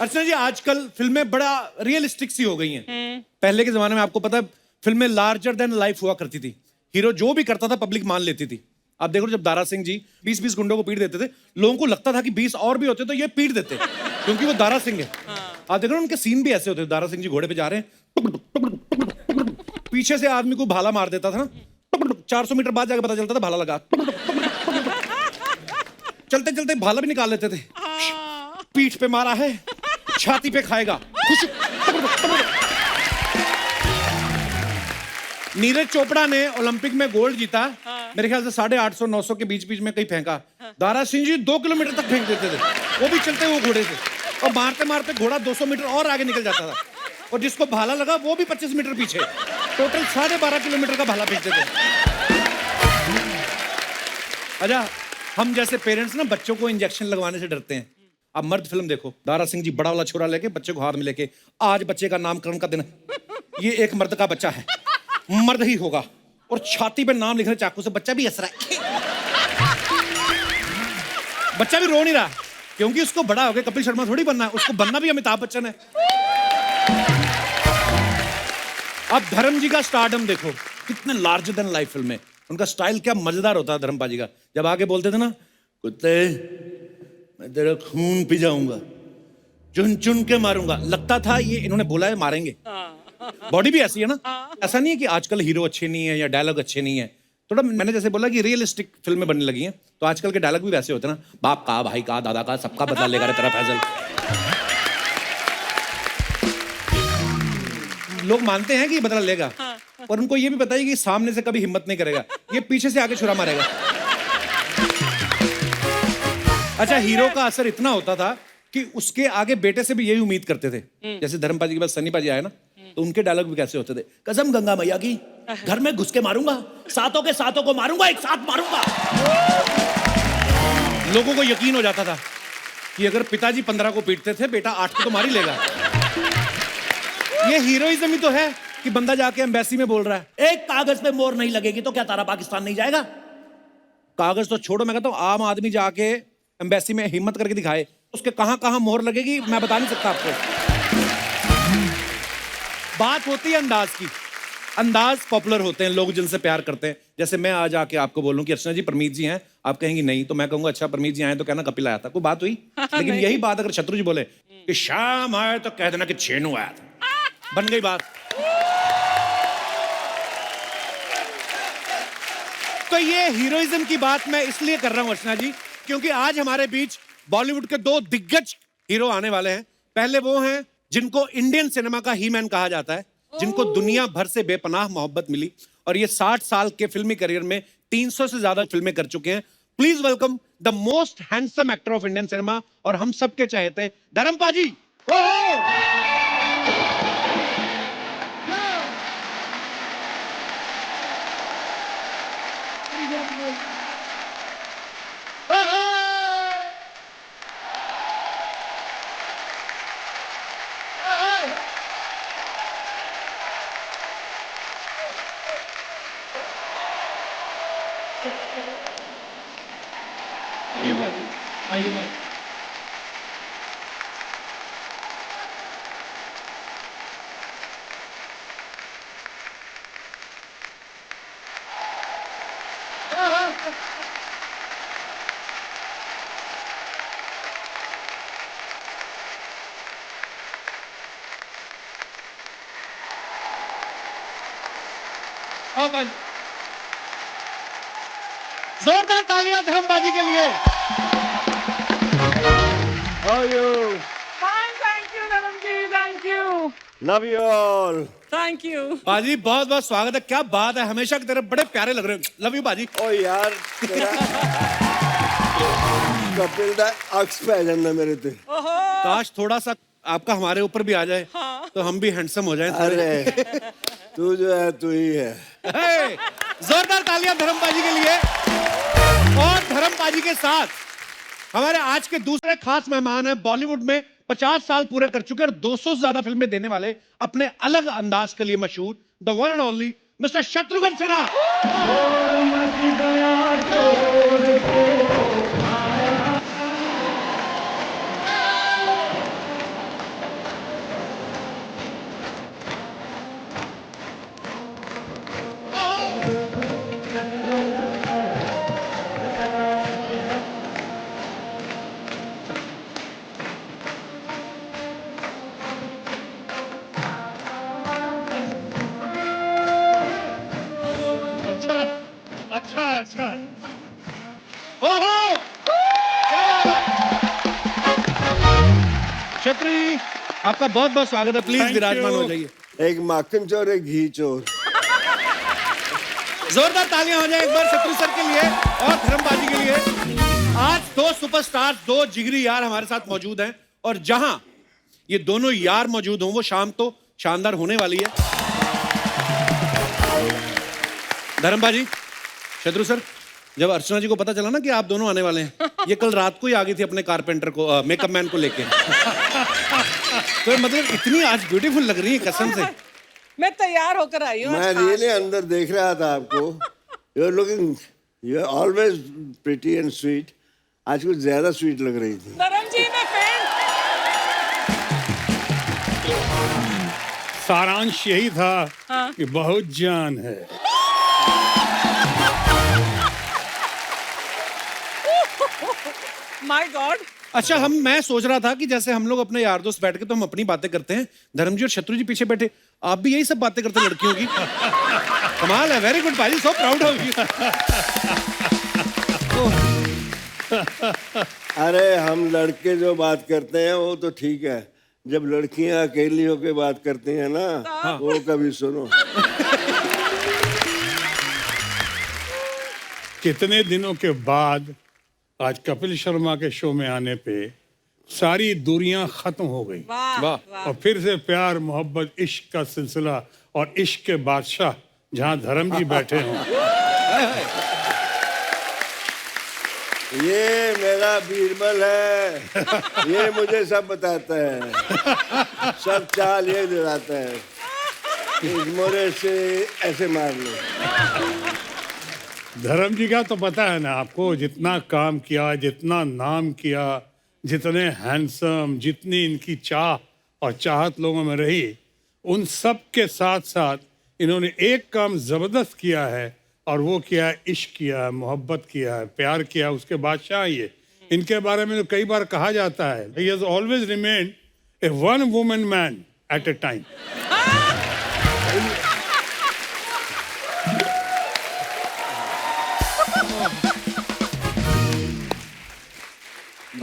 अर्चना जी, आजकल फिल्में बड़ा रियलिस्टिक सी हो गई हैं। पहले के जमाने में आपको पता है फिल्में लार्जर देन लाइफ हुआ करती थी। हीरो जो भी करता था पब्लिक मान लेती थी। आप देखो जब दारा सिंह जी 20-20 गुंडों को पीट देते थे, लोगों को लगता था कि 20 और भी होते तो ये पीट देते, क्योंकि वो दारा सिंह है। आप देखो उनके सीन भी ऐसे होते थे। दारा सिंह जी घोड़े पे जा रहे हैं, पीछे से आदमी को भाला मार देता था ना, 400 मीटर बाद जाके पता चलता था भाला लगा। चलते चलते भाला भी निकाल लेते थे। पीठ पे मारा है, छाती पे खाएगा। नीरज चोपड़ा ने ओलंपिक में गोल्ड जीता। मेरे ख्याल से 850-900 के बीच बीच में कहीं फेंका। दारा सिंह जी 2 किलोमीटर तक फेंक देते थे, वो भी चलते हुए घोड़े से, और मारते मारते घोड़ा 200 मीटर और आगे निकल जाता था, और जिसको भाला लगा वो भी 25 मीटर पीछे। टोटल 12.5 किलोमीटर का भाला फेंकते थे। अच्छा, हम जैसे पेरेंट्स ना बच्चों को इंजेक्शन लगवाने से डरते हैं। अब मर्द फिल्म देखो, दारा सिंह जी बड़ा वाला छोरा लेके बच्चे को हाथ में लेके, आज बच्चे का नामकरण का दिन है, ये एक मर्द का बच्चा है, मर्द ही होगा, और छाती पे नाम लिख रहे चाकू से। बच्चा भी हंस रहा है, बच्चा भी रो नहीं रहा, क्योंकि उसको बड़ा हो गया कपिल शर्मा थोड़ी बनना है, उसको बनना भी अमिताभ बच्चन है। अब धर्म जी का स्टारडम देखो, कितने लार्जर देन लाइफ फिल्म में। उनका स्टाइल क्या मजेदार होता है धर्म पाजी का। जब आगे बोलते थे ना, कुत्ते मैं तेरा खून पी जाऊंगा, चुन चुन के मारूंगा, लगता था ये इन्होंने बोला है मारेंगे। बॉडी भी ऐसी है ना। ऐसा नहीं है कि आजकल हीरो अच्छे नहीं है या डायलॉग अच्छे नहीं है। थोड़ा मैंने जैसे बोला कि रियलिस्टिक फिल्में बनने लगी हैं, तो आजकल के डायलॉग भी वैसे होते हैं ना, बाप का, भाई का, दादा का, सबका बदला लेगा रे तेरा फैजल। लोग मानते हैं कि ये बदला लेगा, और उनको ये भी पता है कि सामने से कभी हिम्मत नहीं करेगा, ये पीछे से आगे छुरा मारेगा। अच्छा, हीरो का असर इतना होता था कि उसके आगे बेटे से भी यही उम्मीद करते थे। जैसे धर्म पाजी के बाद सन्नी पाजी आए ना, तो उनके डायलॉग भी कैसे होते थे, कसम गंगा मैया की, घर में घुस के मारूंगा, सातों के सातों को मारूंगा, एक साथ मारूंगा। लोगों को यकीन हो जाता था कि अगर पिताजी 15 को पीटते थे, बेटा 8 को तो मार ही लेगा। ये हीरोइज्म ही तो है कि बंदा जाके एम्बेसी में बोल रहा है, एक कागज पे मोहर नहीं लगेगी तो क्या तारा पाकिस्तान नहीं जाएगा। कागज तो छोड़ो, मैं कहता हूं आम आदमी जाके एम्बेसी में हिम्मत करके दिखाए, उसके कहां कहां मोहर लगेगी मैं बता नहीं सकता आपको। बात होती है अंदाज की, अंदाज पॉपुलर होते हैं, लोग जिनसे प्यार करते हैं। जैसे मैं आज आके आपको बोलूं कि अर्चना जी परमीत जी हैं, आप कहेंगी नहीं, तो मैं कहूंगा अच्छा परमीत जी आए तो कहना कपिल आया था, कोई बात हुई। लेकिन यही बात अगर शत्रु जी बोले कि शाम आए तो कह देना कि छेनू आया था, बन गई बात। तो ये हीरोइज्म की बात मैं इसलिए कर रहा हूं अर्चना जी, क्योंकि आज हमारे बीच बॉलीवुड के 2 दिग्गज हीरो आने वाले हैं। पहले वो हैं जिनको इंडियन सिनेमा का ही मैन कहा जाता है, जिनको दुनिया भर से बेपनाह मोहब्बत मिली, और ये 60 साल के फिल्मी करियर में 300 से ज्यादा फिल्में कर चुके हैं। Please welcome the most handsome actor of Indian cinema, और हम सबके चाहते धर्म पाजी। जोरदार तालियां धर्मबाजी के लिए। How are you? Fine, thank you, Dharamji, thank you. Love you all. Thank you. बाजी बहुत बहुत स्वागत है। क्या बात है, हमेशा की तरह बड़े प्यारे लग रहे हो। लव यू बाजी। ओ यार तेरा कपिल दा अक्स पै जाना मेरे ते। काश थोड़ा सा आपका हमारे ऊपर भी आ जाए, तो हम भी हैंडसम हो जाएं। अरे तू जो है तू ही है। हे, जोरदार तालियां धर्मबाजी के लिए। और धर्मबाजी के साथ हमारे आज के दूसरे खास मेहमान हैं, बॉलीवुड में 50 साल पूरे कर चुके और 200 से ज्यादा फिल्में देने वाले, अपने अलग अंदाज के लिए मशहूर, the one and only mister Shatrughan Sinha. Shatru ji आपका बहुत बहुत स्वागत है, प्लीज Thank विराजमान you. हो जाइए। एक माखन चोर एक घी चोर। जोरदार तालियां हो जाए एक बार शत्रु सर के लिए और धर्मबाजी के लिए। आज दो सुपरस्टार, दो जिगरी यार हमारे साथ मौजूद हैं और जहां ये दोनों यार मौजूद हों वो शाम तो शानदार होने वाली है। धर्मबाजी, शत्रु सर, जब अर्चना जी को पता चला ना कि आप दोनों आने वाले हैं, ये कल रात को ही आ गई थी अपने कारपेंटर को, मेकअप मैन को लेके। तो मतलब इतनी आज ब्यूटीफुल लग रही है कसम से। मैं तैयार होकर आई हूँ। मैं रियली अंदर देख रहा था आपको। You are looking, you are always pretty and sweet. आज कुछ ज्यादा स्वीट लग रही थी। धर्म जी ने पेंट। सारांश यही था कि बहुत जान है। My God. अच्छा, मैं सोच रहा था कि जैसे हम लोग अपने यार दोस्त बैठ के तो हम अपनी बातें करते हैं, धर्म जी और शत्रु जी पीछे बैठे, आप भी यही सब बातें करते हैं लड़कियों की। कमाल है, वेरी गुड भाई, सो प्राउड ऑफ यू। अरे हम लड़के जो बात करते हैं वो तो ठीक है, जब लड़कियां अकेली होकर बात करती हैं ना, वो कभी सुनो। कितने दिनों के बाद आज कपिल शर्मा के शो में आने पे सारी दूरियां खत्म हो गई वाह वाह। वाह। और फिर से प्यार मोहब्बत इश्क का सिलसिला और इश्क के बादशाह जहां धर्म जी बैठे हों। ये मेरा बीरबल है, ये मुझे सब बताता है, सब चाल ये दिलाता है। इस मोरे से ऐसे मार लो। धर्म जी का तो पता है ना आपको, जितना काम किया, जितना नाम किया, जितने हैंडसम, जितनी इनकी चाह और चाहत लोगों में रही, उन सब के साथ साथ इन्होंने एक काम जबरदस्त किया है और वो किया है, इश्क किया है, मोहब्बत किया है, प्यार किया है, उसके बादशाह ये। इनके बारे में तो कई बार कहा जाता है, he has always remained A one woman man eight A time.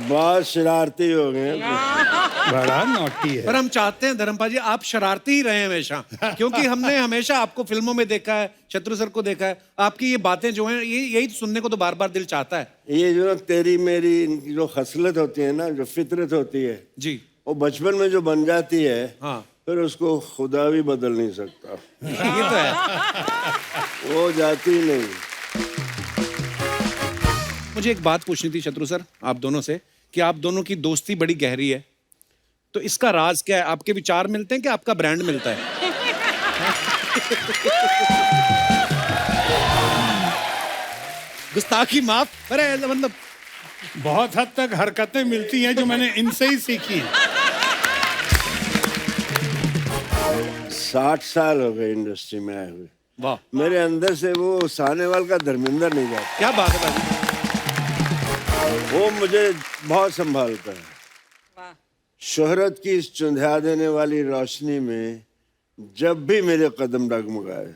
बहुत शरारती हो गए। बड़ा नॉटी पर है। हम चाहते हैं धर्मपाल जी आप शरारती ही रहे हमेशा, क्योंकि हमने हमेशा आपको फिल्मों में देखा है, शत्रु सर को देखा है, आपकी ये बातें जो हैं यही सुनने को तो बार बार दिल चाहता है। ये जो तेरी मेरी इनकी जो खसलत होती है ना, जो फितरत होती है, जी वो बचपन में जो बन जाती है, हाँ। फिर उसको खुदा भी बदल नहीं सकता। ये तो है। वो जाती नहीं। मुझे एक बात पूछनी थी शत्रु सर आप दोनों से, कि आप दोनों की दोस्ती बड़ी गहरी है, तो इसका राज क्या है? आपके विचार मिलते हैं कि आपका ब्रांड मिलता है? गुस्ताखी माफ, अरे मतलब बहुत हद तक हरकतें मिलती हैं जो मैंने इनसे ही सीखी हैं। 60 साल हो गए इंडस्ट्री में आए हुए। वाह, मेरे अंदर से वो सानेवाल का धर्मेंद्र नहीं जाता। क्या बात है भाई। वो मुझे बहुत संभालता है। वाह। शोहरत की इस चुंधिया देने वाली रोशनी में जब भी मेरे कदम डगमगाए,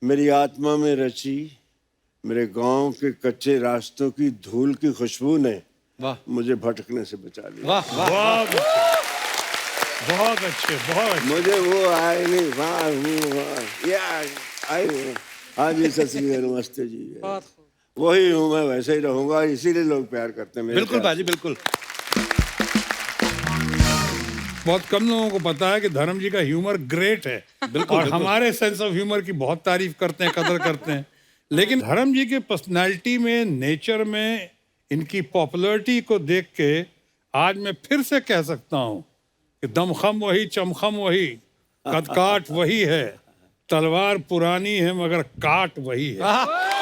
मेरी आत्मा में रची मेरे गांव के कच्चे रास्तों की धूल की खुशबू ने वाह मुझे भटकने से बचा लिया। वाह वाह। बहुत अच्छे, बहुत अच्छे, बहुत अच्छे। मुझे वो आए नहीं, वहाँ हूँ, वहाँ या आई हूँ। हाँ जी, सत श्री अकाल, नमस्ते जी। बहुत खूब। वही हूँ, मैं वैसे ही रहूंगा, इसीलिए लोग प्यार करते हैं मेरे बिल्कुल प्यार। बाजी बिल्कुल। बहुत कम लोगों को पता है कि धर्म जी का ह्यूमर ग्रेट है। बिल्कुल, और बिल्कुल। हमारे सेंस ऑफ ह्यूमर की बहुत तारीफ करते हैं, कदर करते हैं, लेकिन धर्म जी के पर्सनालिटी में, नेचर में, इनकी पॉपुलैरिटी को देख के आज मैं फिर से कह सकता हूँ कि दमखम वही, चमखम वही, कदकाठ वही है, तलवार पुरानी है मगर काट वही है।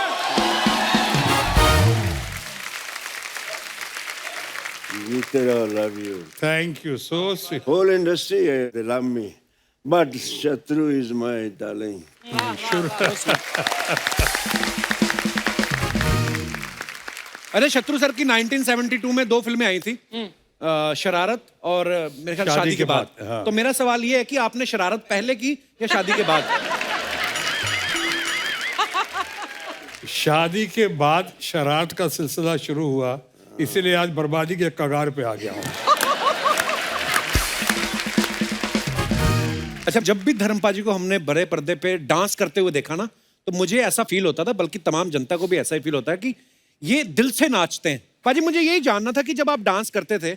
जीते रहो, love you. Thank you, so sweet. Whole industry, they love me. But Shatru is my darling. अरे शत्रु सर की 1972 में 2 फिल्में आई थी, शरारत और मेरे ख्याल शादी के बाद। हाँ। तो मेरा सवाल ये है कि आपने शरारत पहले की या शादी के बाद? शादी के बाद शरारत का सिलसिला शुरू हुआ, इसीलिए आज बर्बादी के कगार पे आ गया हूँ। अच्छा, जब भी धर्मपा जी को हमने बड़े पर्दे पे डांस करते हुए देखा ना, तो मुझे ऐसा फील होता था, बल्कि तमाम जनता को भी ऐसा ही फील होता है कि ये दिल से नाचते हैं। पाजी, मुझे यही जानना था कि जब आप डांस करते थे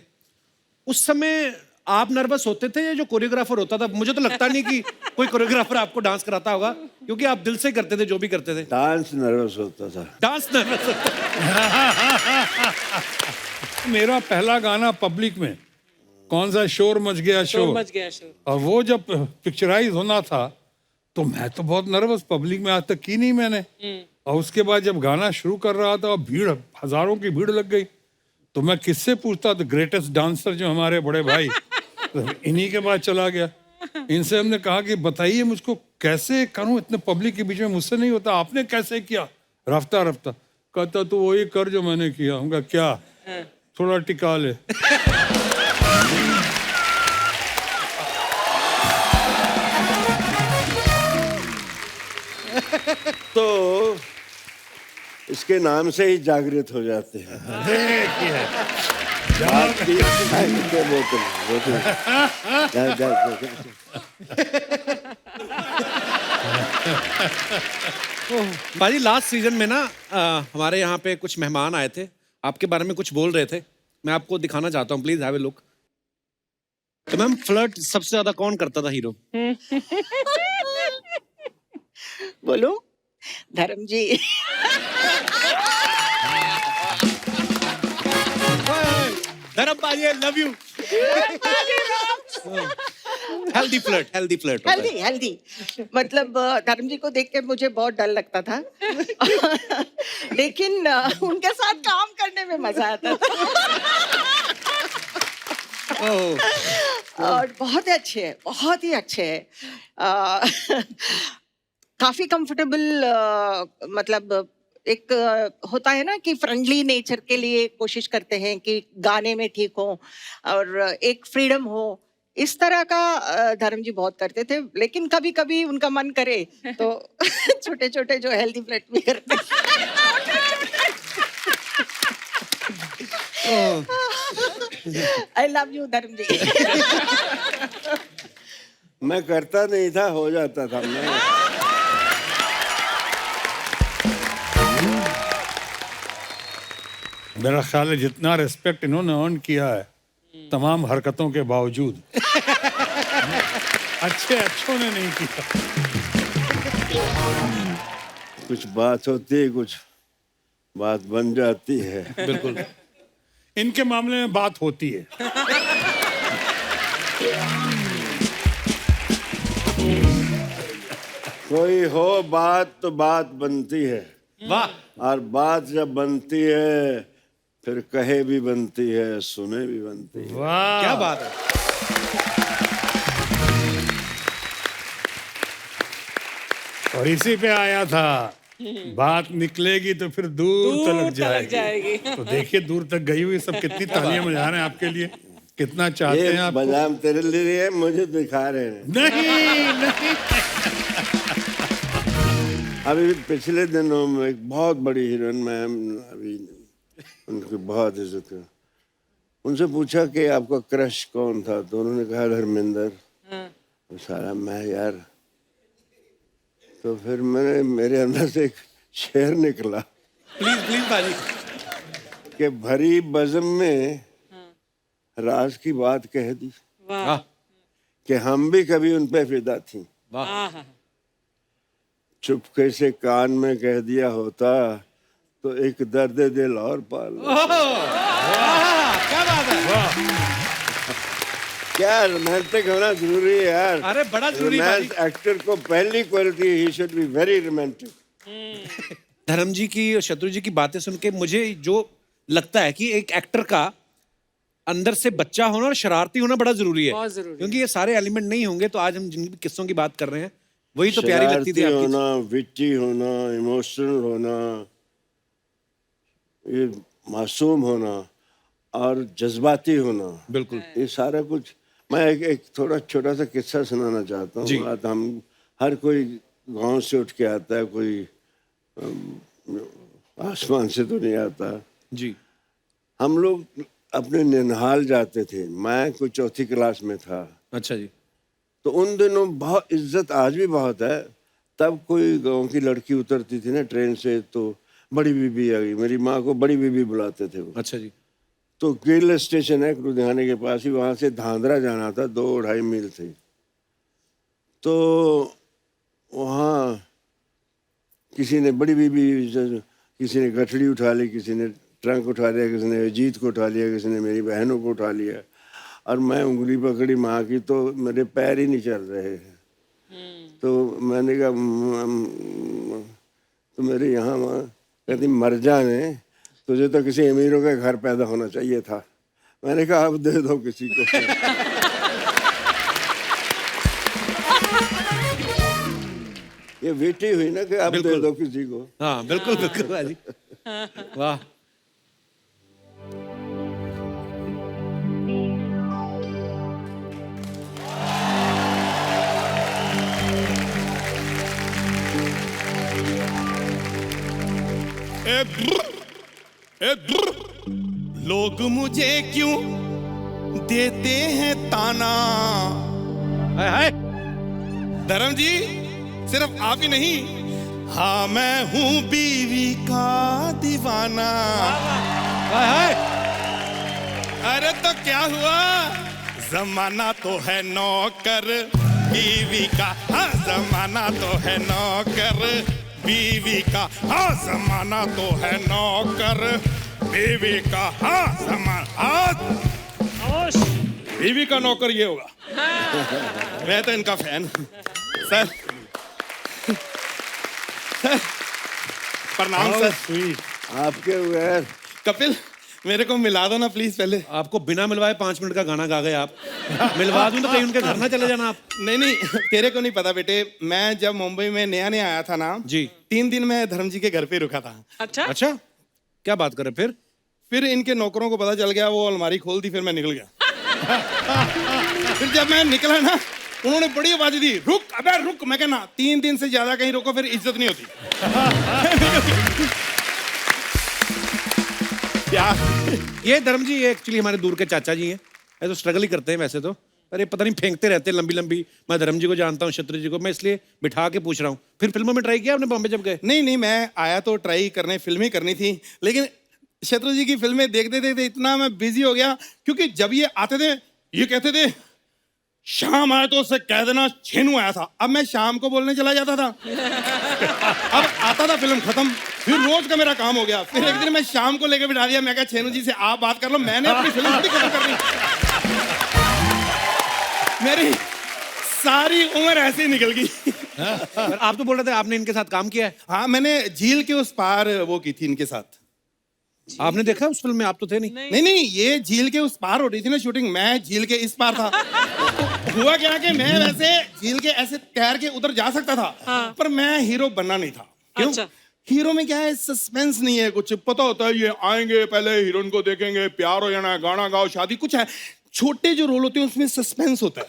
उस समय आप नर्वस होते थे या जो कोरियोग्राफर होता था? मुझे तो लगता नहीं कि कोई कोरियोग्राफर आपको डांस कराता होगा, क्योंकि आप दिल से करते थे जो भी करते थे। डांस नर्वस होता था। डांस नर्वस होता मेरा पहला गाना पब्लिक में कौन सा, शोर मच गया शोर, मच गया शोर। और वो जब पिक्चराइज होना था तो मैं तो बहुत नर्वस, पब्लिक में आज तक की नहीं मैंने। और उसके बाद जब गाना शुरू कर रहा था और भीड़, हजारों की भीड़ लग गई, तो मैं किससे पूछता? द ग्रेटेस्ट डांसर जो हमारे बड़े भाई, तो इन्हीं के पास चला गया। इनसे हमने कहा कि बताइए मुझको कैसे करूं, इतने पब्लिक के बीच में मुझसे नहीं होता, आपने कैसे किया? रफ्ता रफ्ता कहता तो वही कर जो मैंने किया। उनका क्या, थोड़ा टिका ले। तो इसके नाम से ही जागृत हो जाते हैं। देखिए, पाजी, लास्ट सीजन में ना हमारे यहाँ पे कुछ मेहमान आए थे, आपके बारे में कुछ बोल रहे थे, मैं आपको दिखाना चाहता हूँ, प्लीज हैव ए लुक। तो मैम, फ्लर्ट सबसे ज्यादा कौन करता था हीरो? बोलो, धर्म जी। धर्म पाजी, आई love you. Healthy flirt, healthy flirt. Healthy healthy मतलब धर्म जी को देख के मुझे बहुत डर लगता था। लेकिन उनके साथ काम करने में मजा आता था। और बहुत अच्छे हैं, बहुत ही अच्छे हैं। काफी कंफर्टेबल, मतलब एक होता है ना कि फ्रेंडली नेचर के लिए कोशिश करते हैं कि गाने में ठीक हो और एक फ्रीडम हो, इस तरह का धर्म जी बहुत करते थे। लेकिन कभी कभी उनका मन करे तो छोटे छोटे जो हेल्दी फ्लर्ट भी करते आई लव यू धर्म जी। मैं करता नहीं था, हो जाता था। मैं मेरा ख्याल है जितना रिस्पेक्ट इन्होंने अर्न किया है तमाम हरकतों के बावजूद, अच्छों ने नहीं किया। कुछ बात होती है, कुछ बात बन जाती है। बिल्कुल। इनके मामले में बात होती है। कोई हो बात तो बात बनती है, वाह। और बात जब बनती है फिर कहे भी बनती है, सुने भी बनती है। वाह, क्या बात है। और इसी पे आया था, बात निकलेगी तो फिर दूर तलक जाएगी। तो देखिए दूर तक गई हुई सब कितनी तालियां बजा रहे हैं आपके लिए, कितना चाहते हैं ये आपको। बजाम तेरे लिए है, मुझे दिखा रहे हैं। नहीं। अभी पिछले दिनों में एक बहुत बड़ी हीरोइन, मैम, अभी उनकी बहुत इज्जत है, उनसे पूछा कि आपका क्रश कौन था, तो उन्होंने कहा धर्मेंद्र। सारा मैं यार, तो फिर मेरे अंदर से एक शेर निकला प्लीज प्लीज पाजी। कि भरी बज़म में राज की बात कह दी वाह कि हम भी कभी उन पे फिदा थी। वाह। चुपके से कान में कह दिया होता तो एक दर्द दिल और पाल। क्या बात है। क्या रोमांटिक होना जरूरी है यार। अरे बड़ा जरूरी है रोमांस एक्टर को पहली quality, he should be very romantic. धर्म जी की और शत्रु जी की बातें सुन के मुझे जो लगता है कि एक एक्टर का अंदर से बच्चा होना और शरारती होना बड़ा जरूरी है, बहुत जरूरी। क्योंकि ये सारे एलिमेंट नहीं होंगे तो आज हम जिन भी किस्सों की बात कर रहे हैं वही तो प्यारी लगती थी शरारती आपकी। होना, विट्टी होना, इमोशनल होना, ये मासूम होना और जज्बाती होना, बिल्कुल। ये सारा कुछ। मैं एक थोड़ा छोटा सा किस्सा सुनाना चाहता जी। हूँ। बात हम हर कोई गांव से उठ के आता है, कोई आसमान से तो नहीं आता। जी। हम लोग अपने ननिहाल जाते थे, मैं कोई चौथी क्लास में था, अच्छा जी। तो उन दिनों बहुत इज्जत, आज भी बहुत है, तब कोई गांव की लड़की उतरती थी ना ट्रेन से तो बड़ी बीबी आ गई, मेरी माँ को बड़ी बीबी बुलाते थे वो। अच्छा जी। तो केरल स्टेशन है लुधियाने के पास ही, वहाँ से धांधरा जाना था, 2-2.5 मील थे। तो वहाँ किसी ने बड़ी बीबी, किसी ने गठड़ी उठा ली, किसी ने ट्रंक उठा लिया, किसी ने अजीत को उठा लिया, किसी ने मेरी बहनों को उठा लिया, और मैं उंगली पकड़ी माँ की तो मेरे पैर ही नहीं चल रहे। तो मैंने कहा तो मेरे यहाँ माँ कहती मर जाने, तुझे तो किसी अमीरों के घर पैदा होना चाहिए था। मैंने कहा अब दे दो किसी को। ये बेटी हुई ना कि अब दे दो किसी को। हाँ बिल्कुल बिल्कुल भाई। वाह। लोग मुझे क्यों देते हैं ताना। हाय हाय। धर्म जी सिर्फ आप ही नहीं, हाँ मैं हूँ बीवी का दीवाना। हाय हाय। अरे तो क्या हुआ, जमाना तो है नौकर बीवी का, हाँ जमाना तो है नौकर बीवी का, हाँ जमाना तो है नौकर बीवी का, हाँ जमाना बीवी का नौकर ये होगा। मैं तो इनका फैन हूँ। सर प्रणाम सर। आपके बगैर कपिल मेरे को मिला दो ना प्लीज पहले। आपको बिना मिलवाए 5 मिनट का गाना गा गए आप। मिलवा दूं तो कहीं उनके घर ना चले जाना आप। नहीं तेरे को नहीं पता बेटे, मैं जब मुंबई में नया आया था ना जी, 3 दिन मैं धर्म जी के घर पे रुका था। अच्छा क्या बात कर रहे फिर इनके नौकरों को पता चल गया, वो अलमारी खोल दी, फिर मैं निकल गया। फिर जब मैं निकला ना, उन्होंने बड़ी आवाज दी, रुक अबे रुक। मैं कहना 3 दिन से ज्यादा कहीं रुको फिर इज्जत नहीं होती। ये धर्म जी ये एक्चुअली हमारे दूर के चाचा जी हैं। ये तो स्ट्रगल ही करते हैं वैसे तो, अरे पता नहीं फेंकते रहते हैं लंबी लंबी। मैं धर्म जी को जानता हूँ, शत्रु जी को, मैं इसलिए बिठा के पूछ रहा हूँ। फिर फिल्मों में ट्राई किया आपने बॉम्बे जब गए? नहीं मैं आया तो ट्राई करने, फिल्म ही करनी थी, लेकिन शत्रु जी की फिल्में देखते देखते इतना मैं बिजी हो गया, क्योंकि जब ये आते थे ये कहते थे शाम आया तो उससे कह देना छेनू आया था। अब मैं शाम को बोलने चला जाता था। अब आता था फिल्म खत्म, फिर रोज का मेरा काम हो गया। फिर एक दिन मैं शाम को लेकर बिठा दिया, मैं कहा छेनू जी से आप बात कर लो, मैंने अपनी फिल्म थोड़ी खत्म करनी। मेरी सारी उम्र ऐसे ही निकल गई। आप तो बोल रहे थे आपने इनके साथ काम किया है। हाँ मैंने झील के उस पार वो की थी इनके साथ। आपने देखा उस फिल्म में? आप तो थे नहीं। नहीं ये झील के उस पार हो रही थी ना शूटिंग, मैं झील के इस पार था। तो हुआ क्या कि मैं वैसे झील के ऐसे तैर के उधर जा सकता था, पर मैं हीरो बनना नहीं था। क्यों? हीरो में क्या है, सस्पेंस नहीं है कुछ, पता होता है ये आएंगे पहले हीरोइन को देखेंगे, प्यार हो जाना है, गाना गाओ, शादी, कुछ है। छोटे जो रोल होते हैं उसमें सस्पेंस होता है।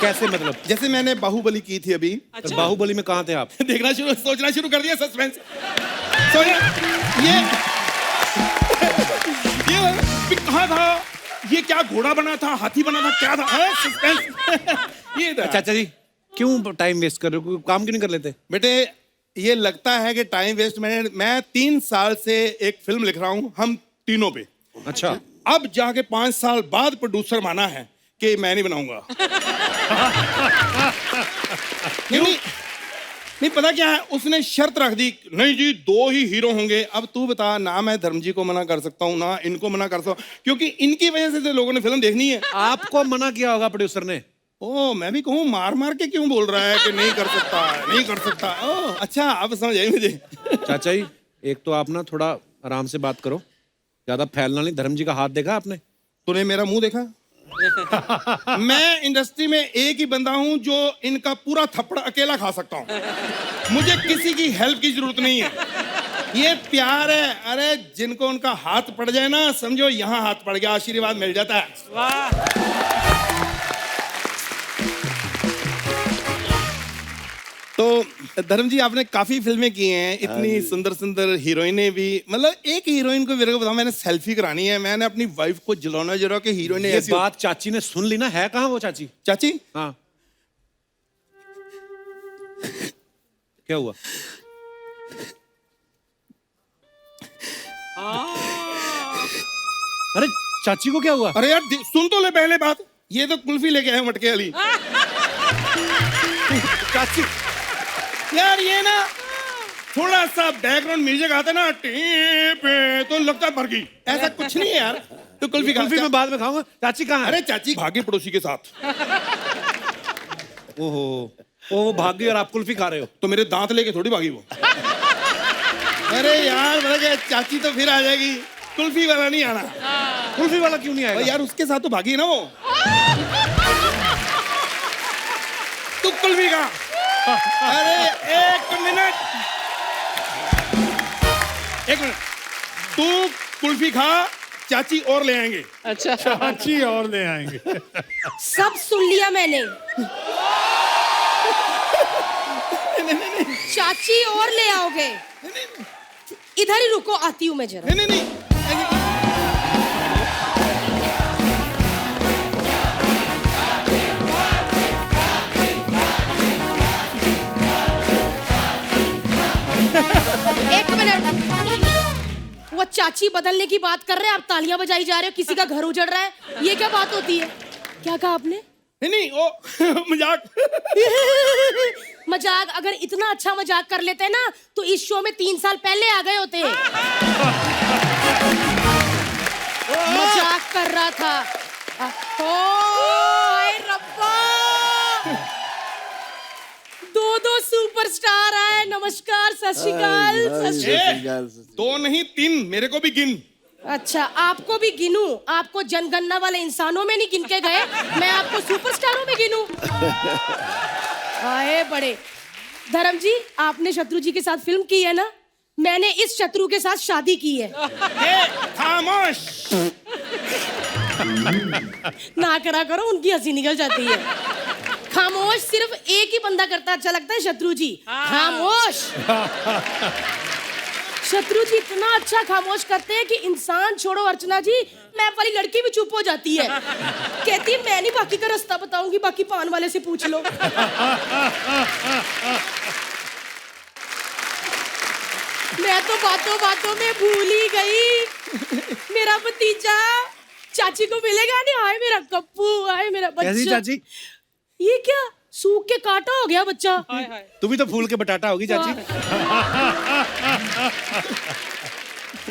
कैसे मतलब? जैसे मैंने बाहुबली की थी अभी। अच्छा। बाहुबली में कहाँ थे आप? देखना शुरू, सोचना शुरू कर दिया, सस्पेंस। ये कहाँ था, ये क्या घोड़ा बना था, हाथी बना था, क्या था? सस्पेंस। ये चाचा जी क्यों टाइम वेस्ट कर रहे हो, काम क्यों नहीं कर लेते? बेटे ये लगता है कि टाइम वेस्ट, मैं 3 साल से एक फिल्म लिख रहा हूँ, हम तीनों पे। अच्छा। अब जाके 5 साल बाद प्रोड्यूसर माना है कि मैं नहीं बनाऊंगा। नहीं पता क्या है, उसने शर्त रख दी, नहीं जी 2 ही हीरो होंगे। अब तू बता, ना मैं धर्म जी को मना कर सकता हूँ ना इनको मना कर सकता हूँ, क्योंकि इनकी वजह से तो लोगों ने फिल्म देखनी है। आपको मना किया होगा प्रोड्यूसर ने? ओ मैं भी कहूँ मार मार के क्यों बोल रहा है कि नहीं कर सकता, नहीं कर सकता। ओ अच्छा अब समझ आई मुझे। चाचा जी एक तो आप ना थोड़ा आराम से बात करो, ज्यादा फैलना नहीं। धर्म जी का हाथ देखा आपने? तूने मेरा मुंह देखा? मैं इंडस्ट्री में एक ही बंदा हूं जो इनका पूरा थप्पड़ अकेला खा सकता हूं। मुझे किसी की हेल्प की जरूरत नहीं है। ये प्यार है। अरे जिनको उनका हाथ पड़ जाए ना, समझो यहाँ हाथ पड़ गया, आशीर्वाद मिल जाता है। तो धर्म जी आपने काफी फिल्में की हैं, इतनी सुंदर सुंदर हीरोइनें भी, मतलब एक हीरोइन को मेरे को बताओ, मैंने सेल्फी करानी है, मैंने अपनी वाइफ को जलाना जरा कि हीरोइन ये ऐसी बात चाची ने सुन ली ना, है कहाँ वो चाची? चाची हाँ क्या हुआ? अरे चाची को क्या हुआ? अरे यार सुन तो ले पहले बात, ये तो कुल्फी लेके आए मटके वाली। चाची यार ये ना थोड़ा सा बैकग्राउंड म्यूजिक आता ना टे तो लगता है मर गई, ऐसा कुछ नहीं है यार। तो कुल्फी कुल्फी मैं बाद में खाऊंगा। चाची कहाँ है? अरे चाची भागी पड़ोसी के साथ। ओहो वो भाग गई और आप कुल्फी खा रहे हो? तो मेरे दांत लेके थोड़ी भागी वो। अरे यार मतलब चाची तो फिर आ जाएगी, कुल्फी वाला नहीं आना। कुल्फी वाला क्यों नहीं आएगा? यार उसके साथ तो भागी है ना वो। तू कुल्फी खा। अरे एक मिनट तू कुल्फी खा, चाची और ले आएंगे। अच्छा चाची और ले आएंगे। सब सुन लिया मैंने। चाची और ले आओगे? इधर ही रुको, आती हूँ मैं जरा। नहीं नहीं नहीं एक मिनट, वो चाची बदलने की बात कर रहे हैं, आप तालियां बजाई जा रहे हो, किसी का घर उजड़ रहा है, ये क्या बात होती है? क्या कहा आपने? नहीं ओ मजाक। मजाक? अगर इतना अच्छा मजाक कर लेते ना तो इस शो में 3 साल पहले आ गए होते। मजाक कर रहा था। हाय रब्बा, दो सुपरस्टार आए। नमस्कार, सत श्री अकाल। सत श्री अकाल। दो नहीं 3, मेरे को भी गिन। अच्छा, आपको भी गिनूं? आपको जनगणना वाले इंसानों में नहीं गिन के गए, मैं आपको सुपरस्टारों में गिनूं? आए बड़े। धर्म जी, आपने शत्रु जी के साथ फिल्म की है ना? मैंने इस शत्रु के साथ शादी की है। खामोश। ना करा करो, उनकी हंसी निकल जाती है। खामोश सिर्फ एक ही बंदा करता अच्छा लगता है, शत्रु जी। खामोश। शत्रु जी इतना अच्छा खामोश करते हैं कि इंसान छोड़ो अर्चना जी, मैं वाली लड़की भी चुप हो जाती है। कहती है मैं नहीं बाकी का रास्ता बताऊंगी, बाकी पान वाले से पूछ लो। मैं तो बातों बातों में भूल ही गई, मेरा भतीजा चाची को मिलेगा नहीं। हाय मेरा कप्पू, हाय मेरा बच्चा। कैसी चाची? ये क्या सूख के काटा हो गया बच्चा? तू भी तो फूल के बटाटा होगी चाची।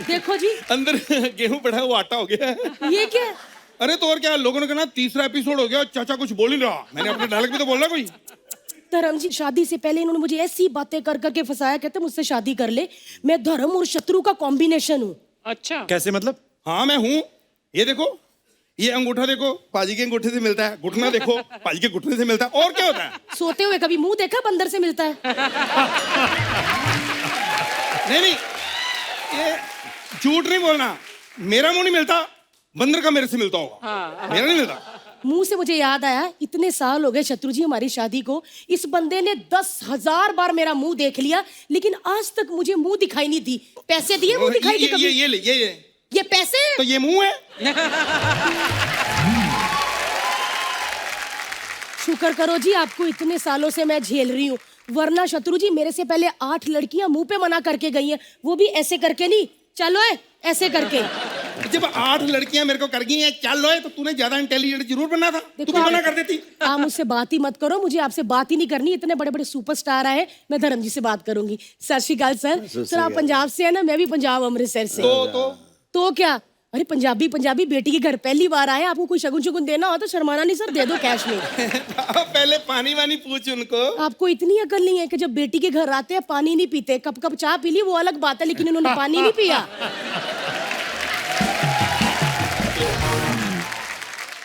देखो जी, अंदर गेहूं पड़ा है, वो आटा हो गया है। ये क्या? अरे तो और क्या, लोगों ने कहा 3रा एपिसोड हो गया, चाचा कुछ बोल नहीं रहा। मैंने अपने डायलॉग भी तो बोलना कोई। धर्म जी, शादी से पहले इन्होंने मुझे ऐसी बातें कर करके फंसाया, कहते मुझसे शादी कर ले, मैं धर्म और शत्रु का कॉम्बिनेशन हूँ। अच्छा कैसे मतलब? हाँ मैं हूँ। ये देखो, ये अंगूठा देखो, पाजी के अंगूठे से मिलता है। घुटना देखो, पाजी के घुटने से मिलता है। और क्या होता है? सोते हुए कभी मुंह देखा बंदर से मिलता है? नहीं, ये झूठ नहीं बोलना। मेरा मुंह नहीं मिलता, बंदर का मेरे से मिलता होगा। मेरा नहीं मिलता। मुंह से मुझे याद आया, इतने साल हो गए शत्रु जी हमारी शादी को, इस बंदे ने 10,000 बार मेरा मुंह देख लिया, लेकिन आज तक मुझे मुंह दिखाई नहीं दी। पैसे दिए मुंह दिखाई दी कभी? ये ले, ये पैसे? तो ये मुंह है। शुक्र करो जी, आपको इतने सालों से मैं झेल रही हूँ, वरना शत्रु जी मेरे से पहले 8 लड़कियां मुंह पे मना करके गई हैं, वो भी ऐसे करके नहीं, चलो है ऐसे करके। जब 8 लड़कियां मेरे को कर गई हैं चल लो है, तो तूने ज्यादा इंटेलिजेंट जरूर बनना था। तू भी मना कर देती। आप मुझसे बात ही मत करो, मुझे आपसे बात ही नहीं करनी। इतने बड़े बड़े सुपरस्टार आए, मैं धर्म जी से बात करूंगी। सत श्री अकाल सर। सर आप पंजाब से है ना? मैं भी पंजाब अमृतसर से। तो क्या? अरे पंजाबी बेटी के घर पहली बार आए, आपको कोई शगुन शुगुन देना हो तो शर्माना नहीं सर, दे दो कैश में। पहले पानी वानी पूछ उनको। आपको इतनी अकल नहीं है कि जब बेटी के घर आते हैं पानी नहीं पीते? कप कप चाय पी ली वो अलग बात है, लेकिन इन्होंने पानी नहीं पिया।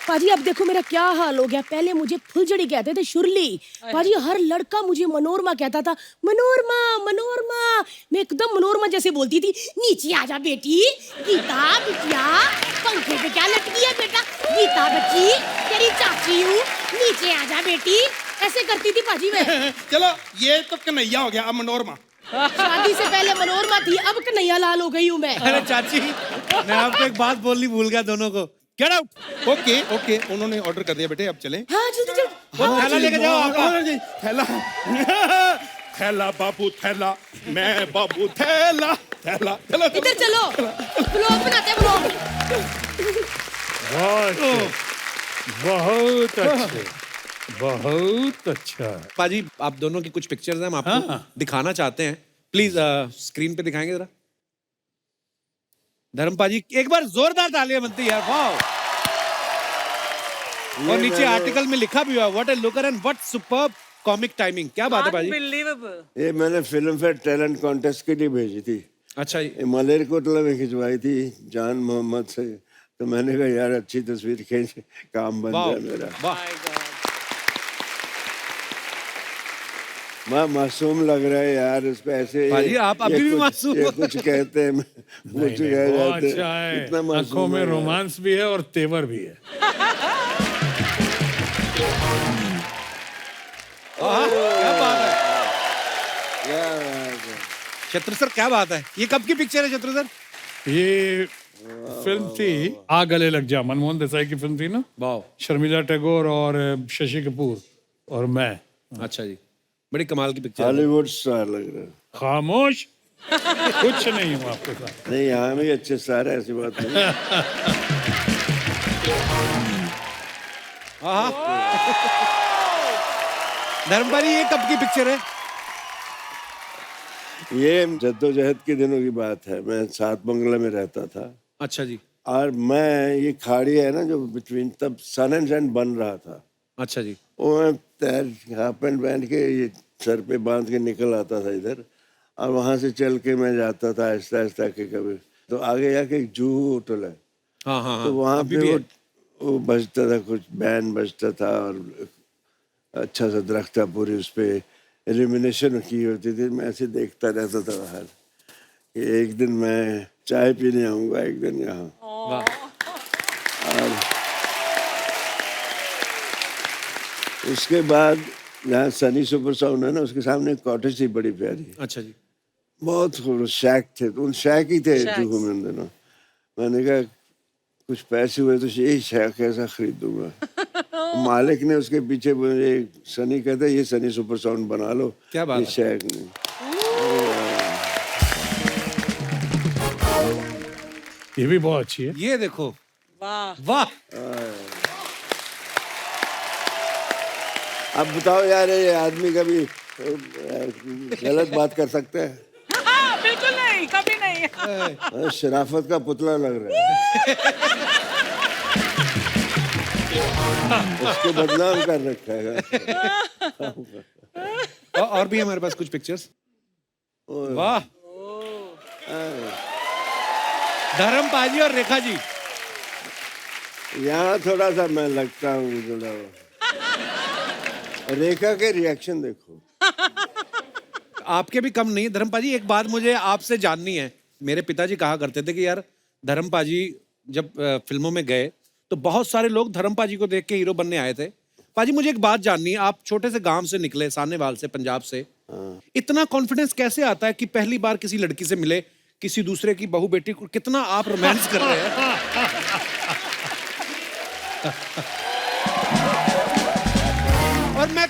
पाजी अब देखो मेरा क्या हाल हो गया। पहले मुझे फुलझड़ी कहते थे, शुरली। पाजी हर लड़का मुझे मनोरमा कहता था, मनोरमा मनोरमा। मैं एकदम मनोरमा जैसे बोलती थी। नीचे आजा बेटी, गीता बिटिया, पंखे पे क्या लटकी है बेटा? गीता बच्ची, तेरी चाची हूँ, नीचे आजा बेटी। ऐसे करती थी पाजी मैं। चलो ये तो कन्हैया हो गया, अब मनोरमा। शादी से पहले मनोरमा थी, अब कन्हैया लाल हो गई हूँ मैं। अरे चाची, मैं आपको एक बात बोलनी भूल गया दोनों को। Get out. ओके ओके, उन्होंने ऑर्डर कर दिया बेटे, अब चलें। हाँ जल्दी जल्दी। वो थैला लेके जाओ आपका। थैला थैला बाबू थैला, मैं बाबू थैला थैला। चलो इधर चलो, ब्लॉग बनाते हैं ब्लॉग। बहुत अच्छे, बहुत अच्छा। पाजी आप दोनों की कुछ पिक्चर्स हैं, हम आपको हाँ। दिखाना चाहते हैं। प्लीज स्क्रीन पे दिखाएंगे जरा। धर्म पाजी एक बार जोरदार तालियां बनती है यार, वाह। और नीचे मैंने- आर्टिकल में लिखा भी हुआ what A looker and what superb comic timing. क्या बात है पाजी? Unbelievable. ये मैंने फिल्म फेयर टैलेंट कॉन्टेस्ट के लिए भेजी थी। अच्छा जी। ये मलेरकोटला में खिंचवाई थी जान मोहम्मद से। तो मैंने कहा यार अच्छी तस्वीर खींच, काम बन वाह गया मेरा। वाह। माँ मासूम लग रहा है यार, उसको ऐसे भाजी, आप ये अभी भी कुछ- मासूम ये हो। कुछ कहते हैं, कुछ कह बहुत जाते अच्छा हैं। है, इतना मासूम आंखों में है यार। रोमांस भी है और तेवर भी है। क्या बात है क्या बात है। शत्रु सर, क्या बात है? ये कब की पिक्चर है शत्रु सर? ये फिल्म थी आ गले लग जा, मनमोहन देसाई की फिल्म थी ना, वाह। शर्मिला टैगोर और शशि कपूर और मैं। अच्छा जी, बड़ी कमाल की पिक्चर है। हॉलीवुड स्टार लग रहा है। खामोश, कुछ नहीं हूँ आपके साथ। नहीं यहाँ भी अच्छे स्टार है, ऐसी बात नहीं। धर्म पाजी ये कब की पिक्चर है? ये जद्दोजहद के दिनों की बात है। मैं सात बंगला में रहता था अच्छा जी। और मैं ये खाड़ी है ना जो बिटवीन, तब सन एंड सैंड बन रहा था। अच्छा जी। वो मैं तैर हाफ पैंट पहन के ये सर पे बांध के निकल आता था इधर, और वहां से चल के मैं जाता था आहिस्ता आहिस्ता के। कभी तो आगे जाके एक जूहू होटल है, हाँ हाँ हाँ। तो वहां अभी पे भी है। वो बजता था, कुछ बैंड बजता था और अच्छा सा दरख्त था, पूरी उस पे इल्यूमिनेशन की होती थी। मैं ऐसे देखता रहता था बाहर कि एक दिन मैं चाय पीने आऊंगा एक दिन यहाँ। वाह। और उसके बाद जहाँ सनी सुपर साउंड है ना, उसके सामने एक कॉटेज थी बड़ी प्यारी, अच्छा जी। बहुत खूबसूरत शैक थे। तो उन शैक ही थे जुहू में उन दिनों। मैंने कहा कुछ पैसे हुए तो यही शैक ऐसा खरीदूंगा। मालिक ने उसके पीछे मुझे, सनी कहता है ये सनी सुपर साउंड बना लो। क्या बात ये है? शैक नहीं। ये भी बहुत अच्छी है। ये देखो, वाह वाह। अब बताओ यार, ये आदमी कभी गलत बात कर सकता है? बिल्कुल नहीं, कभी नहीं। शराफत का पुतला लग रहा है। उसको बदनाम कर रखा है। और भी हमारे पास कुछ पिक्चर्स। वाह। धर्म पाजी और रेखा जी। यहाँ थोड़ा सा मैं लगता हूँ जुड़ा हुआ। रेखा के रिएक्शन देखो। आपके भी कम नहीं है धर्म पाजी। एक बात मुझे आपसे जाननी है। मेरे पिताजी कहा करते थे कि यार धर्म पाजी जब फिल्मों में गए तो बहुत सारे लोग धर्म पाजी को देख के हीरो बनने आए थे। पाजी मुझे एक बात जाननी है, आप छोटे से गांव से निकले, सानेवाल से, पंजाब से, इतना कॉन्फिडेंस कैसे आता है कि पहली बार किसी लड़की से मिले, किसी दूसरे की बहू बेटी को, कितना आप रोमांस कर रहे हैं? और मैं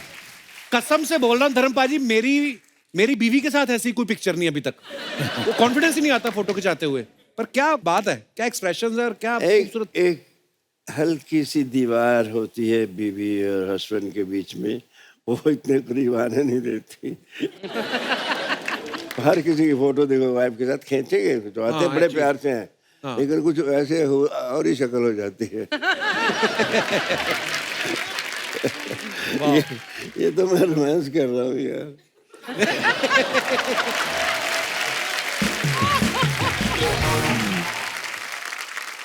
कसम से बोल रहा हूँ धर्म पाजी, मेरी बीवी के साथ ऐसी कोई पिक्चर नहीं अभी तक। वो कॉन्फिडेंस ही नहीं आता फोटो खिंचाते हुए। पर क्या बात है, क्या एक्सप्रेशंस है और क्या खूबसूरत। एक हल्की सी दीवार होती है बीवी और हस्बैंड के बीच में, वो इतने करीब आने नहीं देती। हर किसी की फोटो देखो वाइफ के साथ खींचेंगे तो आते बड़े प्यार से हैं, लेकिन कुछ ऐसे और ही शक्ल हो जाती है। ये तो मैं रोमांस कर रहा हूँ यार।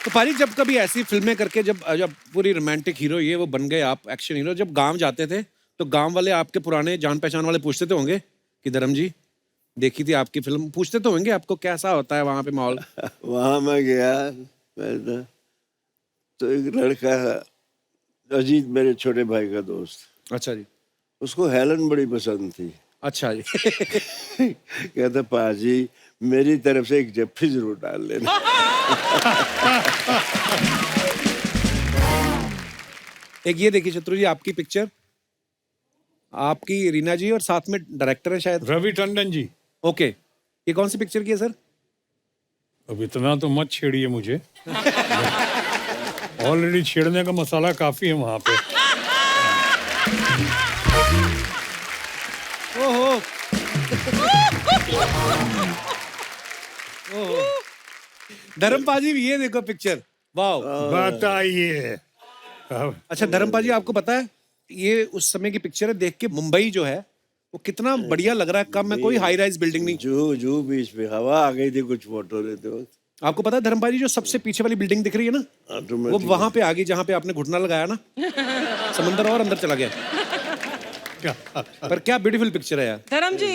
तो पारी जब कभी ऐसी फिल्में करके जब जब पूरी रोमांटिक हीरो ये वो बन गए आप, एक्शन हीरो, जब गांव जाते थे तो गांव वाले आपके पुराने जान पहचान वाले पूछते तो होंगे कि धर्म जी देखी थी आपकी फिल्म, पूछते तो होंगे आपको कैसा होता है वहां पे माहौल? वहां मैं गया मैं तो एक लड़का, अजीत मेरे छोटे भाई का दोस्त, अच्छा जी। उसको हेलन बड़ी पसंद थी। अच्छा जी। कहता पाजी मेरी तरफ से एक जफ्फी जरूर डाल लेना। एक ये देखिए शत्रु जी, आपकी पिक्चर, आपकी रीना जी और साथ में डायरेक्टर है शायद रवि टंडन जी। ओके, ये कौन सी पिक्चर की है सर? अब इतना तो मत छेड़िए मुझे। ऑलरेडी छेड़ने का मसाला काफी है वहां पे। ओहो। ओहो। धर्मपा जी ये देखो पिक्चर, वाह। बताइए। अब अच्छा धर्मपा जी, आपको पता है ये उस समय की पिक्चर है, देख के मुंबई जो है वो कितना बढ़िया लग रहा है, कम में कोई हाई राइज बिल्डिंग नहीं। जू बीच पे हवा आ गई थी कुछ फोटो लेते वक्त। आपको पता है धर्मपा जी, जो सबसे पीछे वाली बिल्डिंग दिख रही है ना, वो ऑटोमेटिक वहां पे आ गई जहां पे आपने घुटना लगाया ना, समंदर और अंदर चला गया। पर क्या ब्यूटीफुल पिक्चर है यार। धर्म जी,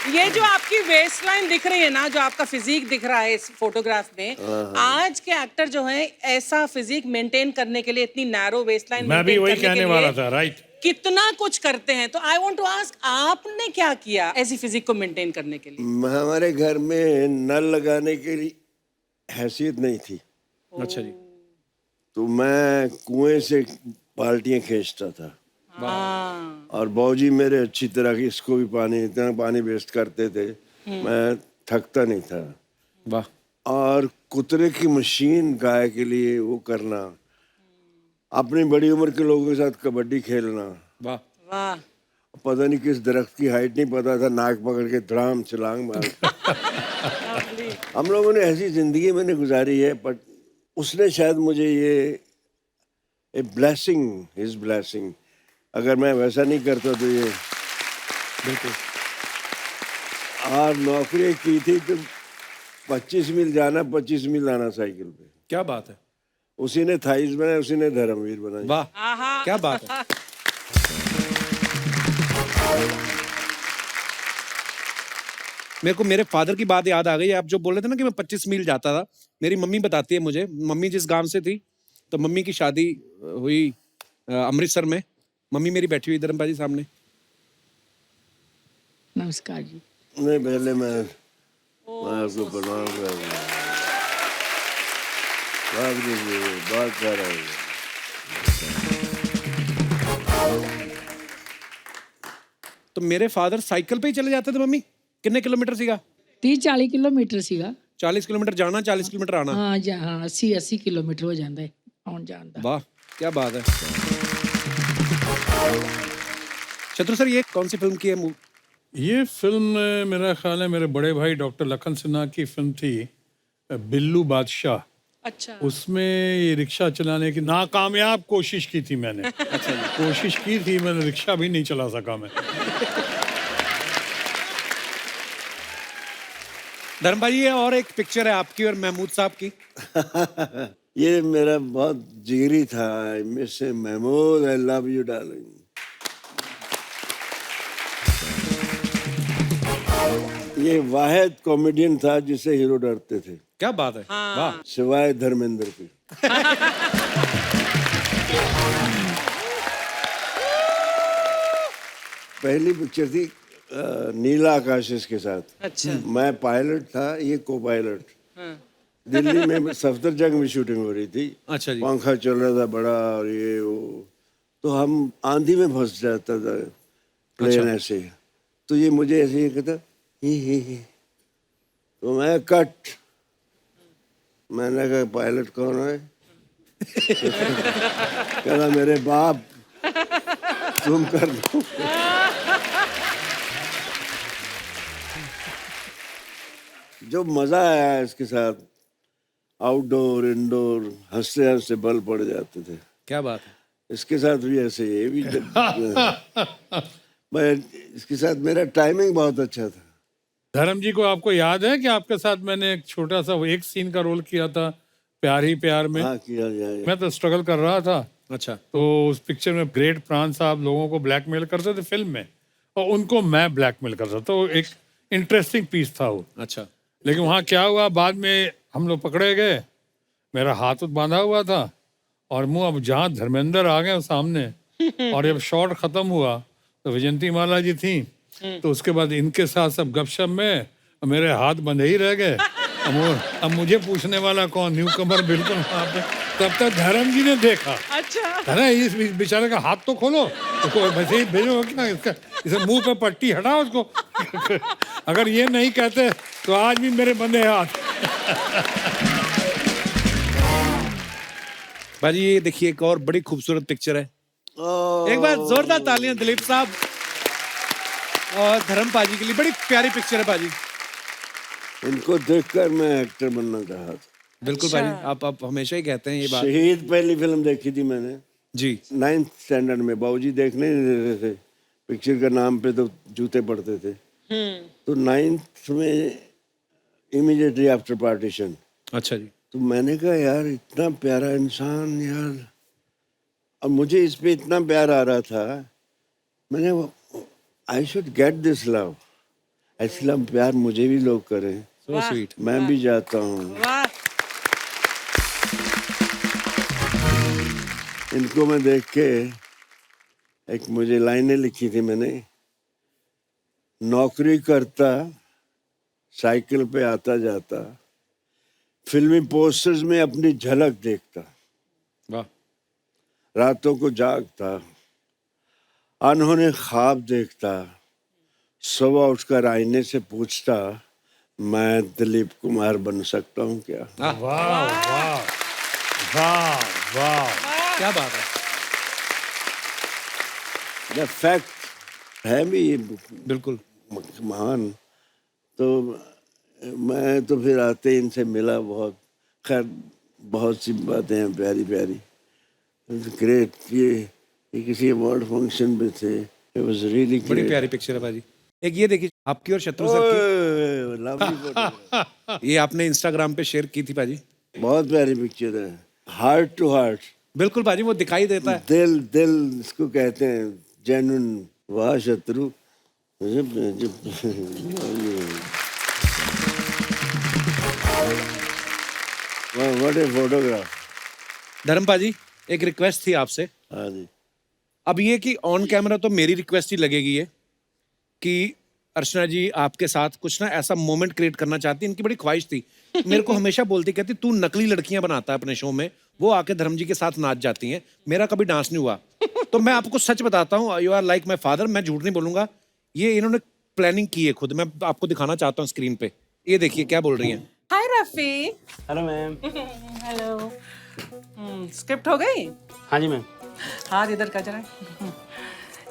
ये जो आपकी वेस्ट लाइन दिख रही है ना, जो आपका फिजिक दिख रहा है इस फोटोग्राफ में, आज के एक्टर जो है ऐसा फिजिक मेंटेन करने के लिए इतनी नैरो वेस्ट लाइन मैं भी वही कहने वाला था, राइट। कितना कुछ करते हैं। तो आई वांट टू आस्क, आपने क्या किया ऐसी फिजिक को मेंटेन करने के लिए? हमारे घर में नल लगाने के लिए हैसियत नहीं थी, अच्छा जी। तो मैं कुएं से बाल्टियां खींचता था। हाँ। और बाबूजी मेरे अच्छी तरह इसको भी पानी, इतना पानी वेस्ट करते थे, मैं थकता नहीं था। वाह। और कुतरे की मशीन गाय के लिए वो करना, अपनी बड़ी उम्र के लोगों के साथ कबड्डी खेलना। वाह। वाह। पता नहीं किस दरख्त की हाइट नहीं पता था, नाक पकड़ के धड़ाम छलांग मार। हम लोगों ने ऐसी जिंदगी मैंने गुजारी है, बट उसने शायद मुझे ये ए ब्लेसिंग, हिज ब्लेसिंग, अगर मैं वैसा नहीं करता तो ये बिल्कुल। और नौकरी की थी तो 25 मील जाना 25 मील आना साइकिल पे। क्या बात है। उसी ने थाइस बनाया, उसी ने धर्मवीर बनाई। वाह, क्या बात है। मेरे को मेरे फादर की बात याद आ गई। आप जो बोल रहे थे ना कि मैं 25 मील जाता था, मेरी मम्मी बताती है मुझे, मम्मी जिस गांव से थी, तो मम्मी की शादी हुई अमृतसर में। मम्मी मेरी बैठी हुई धर्मपा जी सामने। नमस्कार जी। नहीं, पहले मैं आपको प्रणाम कर रहा हूँ। बात कर रहा हूँ। तो मेरे फादर साइकिल पे ही चले जाते थे मम्मी। कितने किलोमीटर सीगा? 30-40 किलोमीटर ਸੀਗਾ। 40 किलोमीटर जाना, 40 किलोमीटर आना। हाँ जी, हाँ 80 किलोमीटर हो जाता है आउन जान दा। वाह, क्या बात है। शत्रु सर, ये कौन सी फिल्म की है? ये फिल्म मेरा ख्याल है मेरे बड़े भाई डॉक्टर लखन सिन्हा की फिल्म थी, बिल्लू बादशाह। अच्छा। उसमें ये रिक्शा चलाने की नाकामयाब कोशिश की थी मैंने। अच्छा, कोशिश की थी मैंने, रिक्शा भी नहीं चला सका मैं। धर्मपा जी, ये और एक पिक्चर है आपकी और महमूद साहब की। ये मेरा बहुत जिगरी था, miss Mehmood, I love you darling. ये वाहिद कॉमेडियन था जिसे हीरो डरते थे। क्या बात है। वाह। सिवाय धर्मेंद्र की। पहली पिक्चर थी नीला आकाश के साथ। अच्छा। मैं पायलट था, ये को पायलट। दिल्ली में सफदरजंग में शूटिंग हो रही थी। अच्छा जी। पंखा चल रहा था बड़ा और ये वो, तो हम आंधी में फंस जाता था प्लेन ऐसे। तो ये मुझे ऐसे ही कहता ही। तो मैं कट, मैंने कहा पायलट कौन है? कहता मेरे बाप, तुम कर दो। जो मजा आया इसके साथ, आउटडोर इंडोर, हंसते हंसते बल पड़ जाते थे। क्या बात है। इसके साथ भी ऐसे, ये भी मैं इसके साथ मेरा टाइमिंग बहुत अच्छा था। धर्म जी को आपको याद है कि आपके साथ मैंने एक छोटा सा एक सीन का रोल किया था प्यार ही प्यार में? हाँ, किया जाए। मैं तो स्ट्रगल कर रहा था। अच्छा। तो उस पिक्चर में ग्रेट प्राण साहब लोगों को ब्लैकमेल करते थे फिल्म में, और उनको मैं ब्लैकमेल करता था। तो एक इंटरेस्टिंग पीस था वो। अच्छा। लेकिन वहाँ क्या हुआ, बाद में हम लोग पकड़े गए, मेरा हाथ बांधा हुआ था और मुँह अब जहाँ धर्मेंद्र आ गए सामने और जब शॉट खत्म हुआ तो विजयंती माला जी थी, तो उसके बाद इनके साथ सब गपशप में मेरे हाथ बंधे ही रह गए। अब मुझे पूछने वाला कौन, न्यू कमर बिल्कुल वहाँ पे। तब तक धर्म जी ने देखा, अच्छा अरे इस बेचारे का हाथ तो खोलो, उसको वैसे ही भेजो क्या, इसका इसे मुंह पे पट्टी हटाओ उसको। अगर ये नहीं कहते तो आज भी मेरे बंधे हाथ। भाजी ये देखिए एक और बड़ी खूबसूरत पिक्चर है। एक बार जोरदार तालियां दिलीप साहब और धर्म पाजी के लिए। बड़ी प्यारी पिक्चर है पाजी। इनको देखकर मैं एक्टर बनना चाहा था। बिल्कुल भाजी, आप हमेशा ही कहते हैं ये बात। शहीद पहली फिल्म देखी थी मैंने जी 9th स्टैंडर्ड में। बाबूजी देखने नहीं देते थे, पिक्चर का नाम पे तो जूते पड़ते थे। तो 9th में इमीडिएटली आफ्टर पार्टीशन, अच्छा जी। तो मैंने कहा यार इतना प्यारा इंसान यार, अब मुझे इस पे इतना प्यार आ रहा था, मैंने I should get this love, ऐसा प्यार मुझे भी लोग करें, सो स्वीट। मैं भी जाता हूँ। वाह इनको मैं देख के एक मुझे लाइनें लिखी थी मैंने, नौकरी करता साइकिल पे आता जाता, फिल्मी पोस्टर्स में अपनी झलक देखता, वाह। रातों को जागता, अनहोने ख्वाब देखता, सुबह उठकर आईने से पूछता मैं दिलीप कुमार बन सकता हूँ क्या। वाह वाह वाह वाह, क्या बात है। फैक्ट है भी ये बिल्कुल। महान। तो मैं तो फिर आते ही इनसे मिला, बहुत खैर बहुत सी बातें हैं प्यारी प्यारी। ग्रेट। ये किसी अवार्ड फंक्शन में थे, इट वाज रियली बड़ी प्यारी पिक्चर है भाजी। एक ये देखिए आपकी और शत्रु सर की, लवली फोटो। ये आपने इंस्टाग्राम पे शेयर की थी भाजी। बहुत प्यारी पिक्चर है, हार्ट टू हार्ट। बिल्कुल भाजी, वो दिखाई देता है। दिल दिल इसको कहते हैं, जेन्युइन। वाह शत्रु, व्हाट ए फोटोग्राफ। धर्म पाजी एक रिक्वेस्ट थी आपसे। हाँ जी। अब ये कि ऑन कैमरा तो मेरी रिक्वेस्ट ही लगेगी ये कि अर्चना जी आपके साथ कुछ ना ऐसा मोमेंट क्रिएट करना चाहती, इनकी बड़ी ख्वाहिश थी। मेरे को हमेशा बोलती, कहती तू नकली लड़कियां बनाता है अपने शो में, वो आके धर्म जी के साथ नाच जाती हैं, मेरा कभी डांस नहीं हुआ। तो मैं आपको सच बताता हूँ, you are like my father, मैं झूठ नहीं बोलूंगा। ये इन्होंने प्लानिंग की है खुद, मैं आपको दिखाना चाहता हूँ स्क्रीन पे। ये देखिए क्या बोल रही हैं। Hi Rafi. Hello ma'am. Hello. Script हो गई? हाँ जी मैम। हाथ इधर का जरा।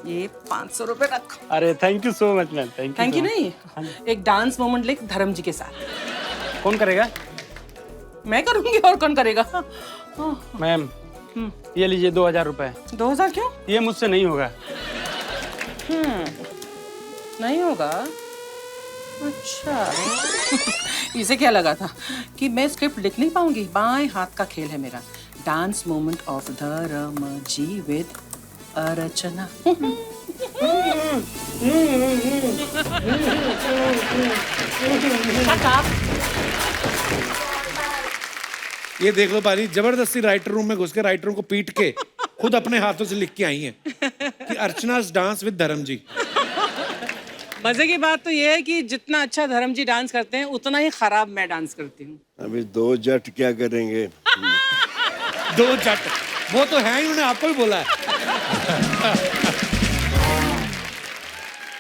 ये 500 रुपए रख। अरे thank you so much ma'am. Thank you नहीं, एक डांस मोमेंट लिख धर्म जी के साथ। कौन करेगा? मैं करूंगी, और कौन करेगा? मैम ये लीजिए 2000 रुपए। 2000 क्यों? ये मुझसे नहीं होगा। नहीं होगा? अच्छा। इसे क्या लगा था कि मैं स्क्रिप्ट लिख नहीं पाऊंगी? बाएं हाथ का खेल है मेरा। डांस मोमेंट ऑफ धर्म जी विद अर्चना। ये देख लो पारी, जबरदस्ती राइटर रूम में घुस के राइटरों को पीट के खुद अपने हाथों से लिख के आई हैं कि अर्चना डांस विद धर्म जी। मजे की बात तो ये है कि जितना अच्छा धर्म जी डांस करते हैं उतना ही खराब मैं डांस करती हूँ। अभी 2 जट क्या करेंगे? 2 जट वो तो है ही, उन्होंने आपको भी बोला है।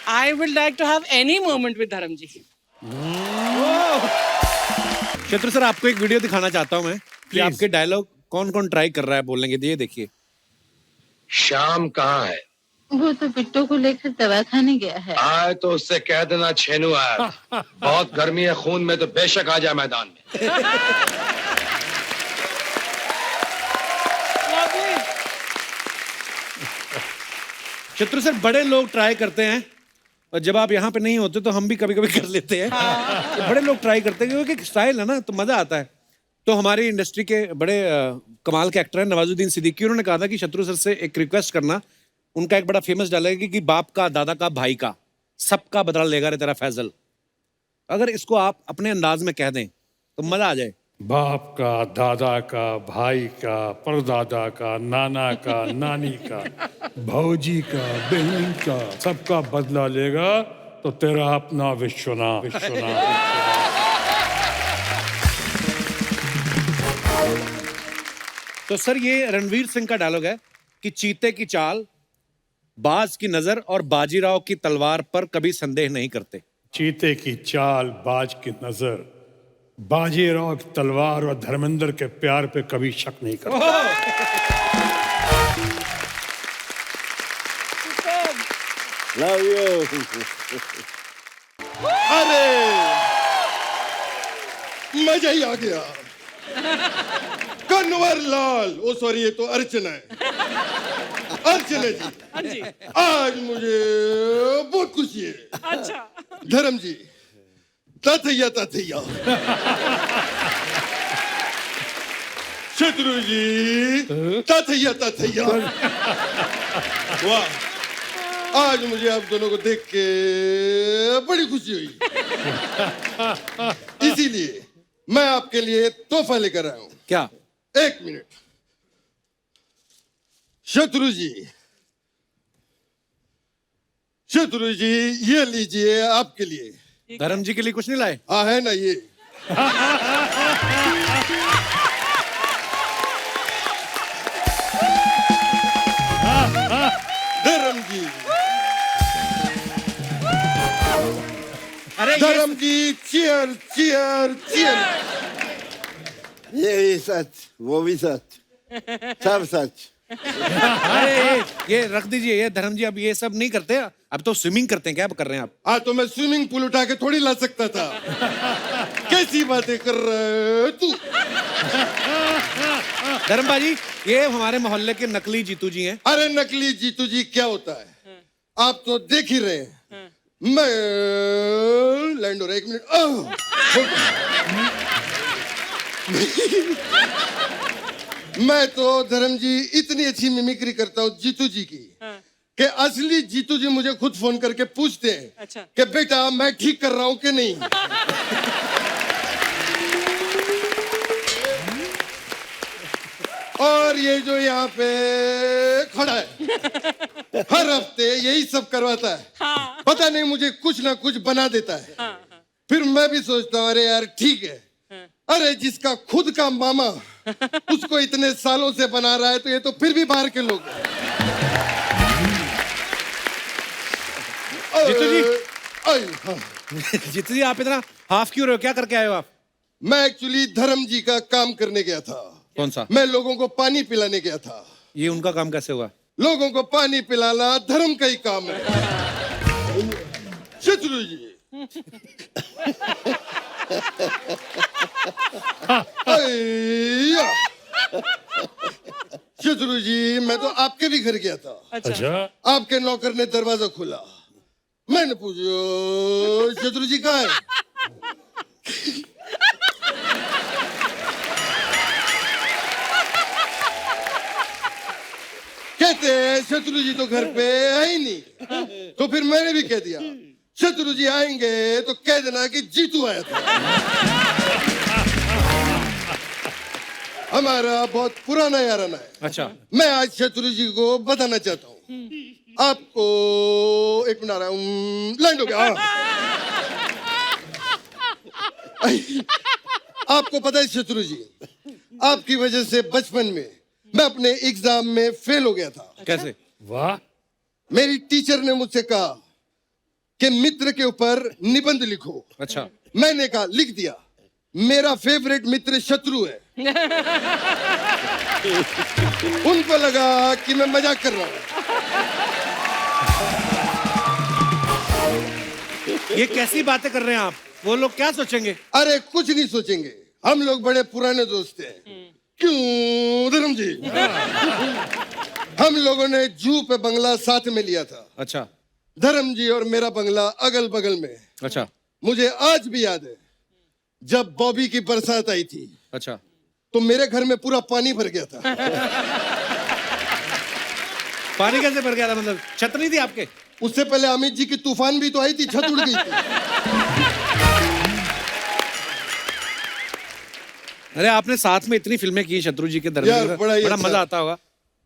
I would like to have any moment with धर्म जी। शत्रु सर आपको एक वीडियो दिखाना चाहता हूं मैं कि आपके डायलॉग कौन कौन ट्राई कर रहा है बोलने के। ये देखिए। शाम कहाँ है? वो तो बिट्टू को लेकर दवा खाने गया है। आए तो उससे कह देना छेनू आया। बहुत गर्मी है खून में, तो बेशक आ जाए मैदान में। शत्रु सर बड़े लोग ट्राई करते हैं, और जब आप यहाँ पे नहीं होते तो हम भी कभी कभी कर लेते हैं। तो बड़े लोग ट्राई करते हैं क्योंकि स्टाइल है ना, तो मजा आता है। तो हमारी इंडस्ट्री के बड़े कमाल के एक्टर हैं नवाजुद्दीन सिद्दीकी, उन्होंने कहा था कि शत्रु सर से एक रिक्वेस्ट करना। उनका एक बड़ा फेमस डायलॉग है कि बाप का, दादा का, भाई का, सबका बदला लेगा रे तेरा फैजल। अगर इसको आप अपने अंदाज में कह दें तो मजा आ जाए। बाप का, दादा का, भाई का, परदादा का, नाना का, नानी का, भौजी का, बहन का, सबका बदला लेगा तो तेरा अपना विश्वनाथ विश्वनाथ। तो सर ये रणवीर सिंह का डायलॉग है कि चीते की चाल, बाज की नजर और बाजीराव की तलवार पर कभी संदेह नहीं करते। चीते की चाल, बाज की नजर, बाजीराव की तलवार और धर्मेंद्र के प्यार पे कभी शक नहीं करते। Love you. अरे मजा ही आ गया। कन्वर लाल, ओ सॉरी ये तो अर्चना है। अर्चना जी, आज मुझे बहुत खुशी है। अच्छा। धर्म जी, ताथैया ताथैया। शत्रु जी, ताथैया ताथैया। वाह, आज मुझे आप दोनों को देख के बड़ी खुशी हुई। इसीलिए मैं आपके लिए तोहफा लेकर आया हूं। क्या? एक मिनट। शत्रु जी, शत्रु जी, ये लीजिए आपके लिए। धर्म जी के लिए कुछ नहीं लाए? हाँ है ना ये। धर्म जी, अरे धर्म जी, चीयर चीयर चीयर। ये भी सच, वो भी सच, सब सच। अरे ये रख दीजिए। ये धर्म जी अब ये सब नहीं करते, अब तो स्विमिंग करते हैं। क्या कर रहे हैं आप? हाँ तो मैं स्विमिंग पूल उठा के थोड़ी ला सकता था। कैसी बातें कर रहे तू? धर्म बाजी, ये हमारे मोहल्ले के नकली जीतू जी हैं। अरे नकली जीतू जी क्या होता है, आप तो देख ही रहे हैं। मैं लैंड हो रहा है, एक मिनट। मैं तो धर्म जी इतनी अच्छी मिमिक्री करता हूँ जीतू जी की कि असली जीतू जी मुझे खुद फोन करके पूछते हैं अच्छा। कि बेटा मैं ठीक कर रहा हूँ कि नहीं। और ये जो यहाँ पे खड़ा है हर हफ्ते यही सब करवाता है। हाँ। पता नहीं मुझे कुछ ना कुछ बना देता है। हाँ, हाँ। फिर मैं भी सोचता हूँ अरे यार ठीक है। अरे जिसका खुद का मामा उसको इतने सालों से बना रहा है तो ये तो फिर भी बाहर के लोग हैं। जीतू जी। हाँ। जीतू जी आप इतना हाफ क्यों रहे हो? क्या करके आए हो आप? मैं एक्चुअली धर्म जी का काम करने गया था। कौन सा? मैं लोगों को पानी पिलाने गया था। ये उनका काम कैसे हुआ? लोगों को पानी पिलाना धर्म का ही काम है। शत्रु जी, शत्रु जी, मैं तो आपके भी घर गया था। अच्छा। आपके नौकर ने दरवाजा खोला। मैंने पूछा शत्रु जी कहाँ है? कहते हैं शत्रु जी तो घर पे है ही नहीं। तो फिर मैंने भी कह दिया शत्रु जी आएंगे तो कह देना कि जीतू आया था। हमारा बहुत पुराना याराना है। अच्छा। मैं आज शत्रु जी को बताना चाहता हूँ। आपको एक मिनट आ रहा हूँ, लैंड हो गया। आपको पता है शत्रु जी, आपकी वजह से बचपन में मैं अपने एग्जाम में फेल हो गया था। कैसे? वाह। मेरी टीचर ने मुझसे कहा कि मित्र के ऊपर निबंध लिखो। अच्छा। मैंने कहा लिख दिया। मेरा फेवरेट मित्र शत्रु है। उनको लगा कि मैं मजाक कर रहा हूँ। ये कैसी बातें कर रहे हैं आप? वो लोग क्या सोचेंगे? अरे कुछ नहीं सोचेंगे, हम लोग बड़े पुराने दोस्त हैं। क्यों धर्म जी? हम लोगों ने जू पे बंगला साथ में लिया था। अच्छा। धर्म जी और मेरा बंगला अगल बगल में। अच्छा। मुझे आज भी याद है जब बॉबी की बरसात आई थी। अच्छा। तो मेरे घर में पूरा पानी भर गया था। पानी कैसे भर गया था? मतलब छत नहीं थी आपके? उससे पहले अमित जी की तूफान भी तो आई थी, छत उड़ गई थी। अरे आपने साथ में इतनी फिल्में की शत्रु जी के यार, दरमियान, बड़ा ही बड़ा अच्छा। मजा आता होगा।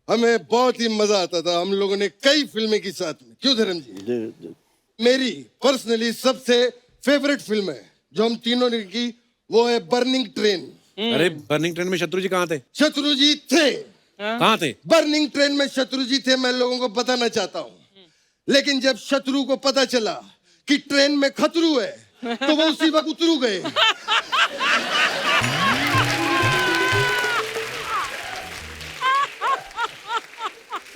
हमें बहुत ही मजा आता था, हम लोगों ने कई फिल्में की साथ में। क्यों धर्म जी? मेरी पर्सनली सबसे फेवरेट फिल्म है जो हम तीनों ने की, वो है बर्निंग ट्रेन। अरे बर्निंग ट्रेन में शत्रु जी कहाँ थे? शत्रु जी थे। कहाँ थे? बर्निंग ट्रेन में शत्रु जी थे, मैं लोगों को बताना चाहता हूँ। लेकिन जब शत्रु को पता चला कि ट्रेन में खतरू है, तो वो उसी वक्त उतरू गए।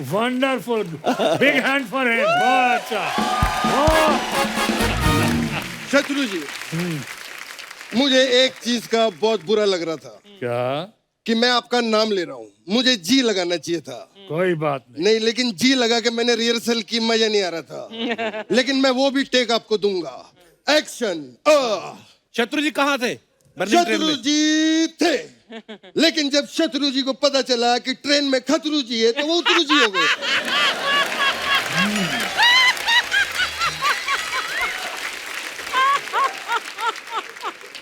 Wonderful, big hand for him. बहुत अच्छा। शत्रु जी, मुझे एक चीज का बहुत बुरा लग रहा था। क्या? कि मैं आपका नाम ले रहा हूँ, मुझे जी लगाना चाहिए था। कोई बात नहीं, लेकिन जी लगा के मैंने रिहर्सल की, मजा नहीं आ रहा था। लेकिन मैं वो भी टेक आपको दूंगा। एक्शन। शत्रु जी कहाँ थे? बर्निंग ट्रेन शत्रु में। जी थे, लेकिन जब शत्रु जी को पता चला कि ट्रेन में खतरू जी है, तो वो उतरू जी हो गए।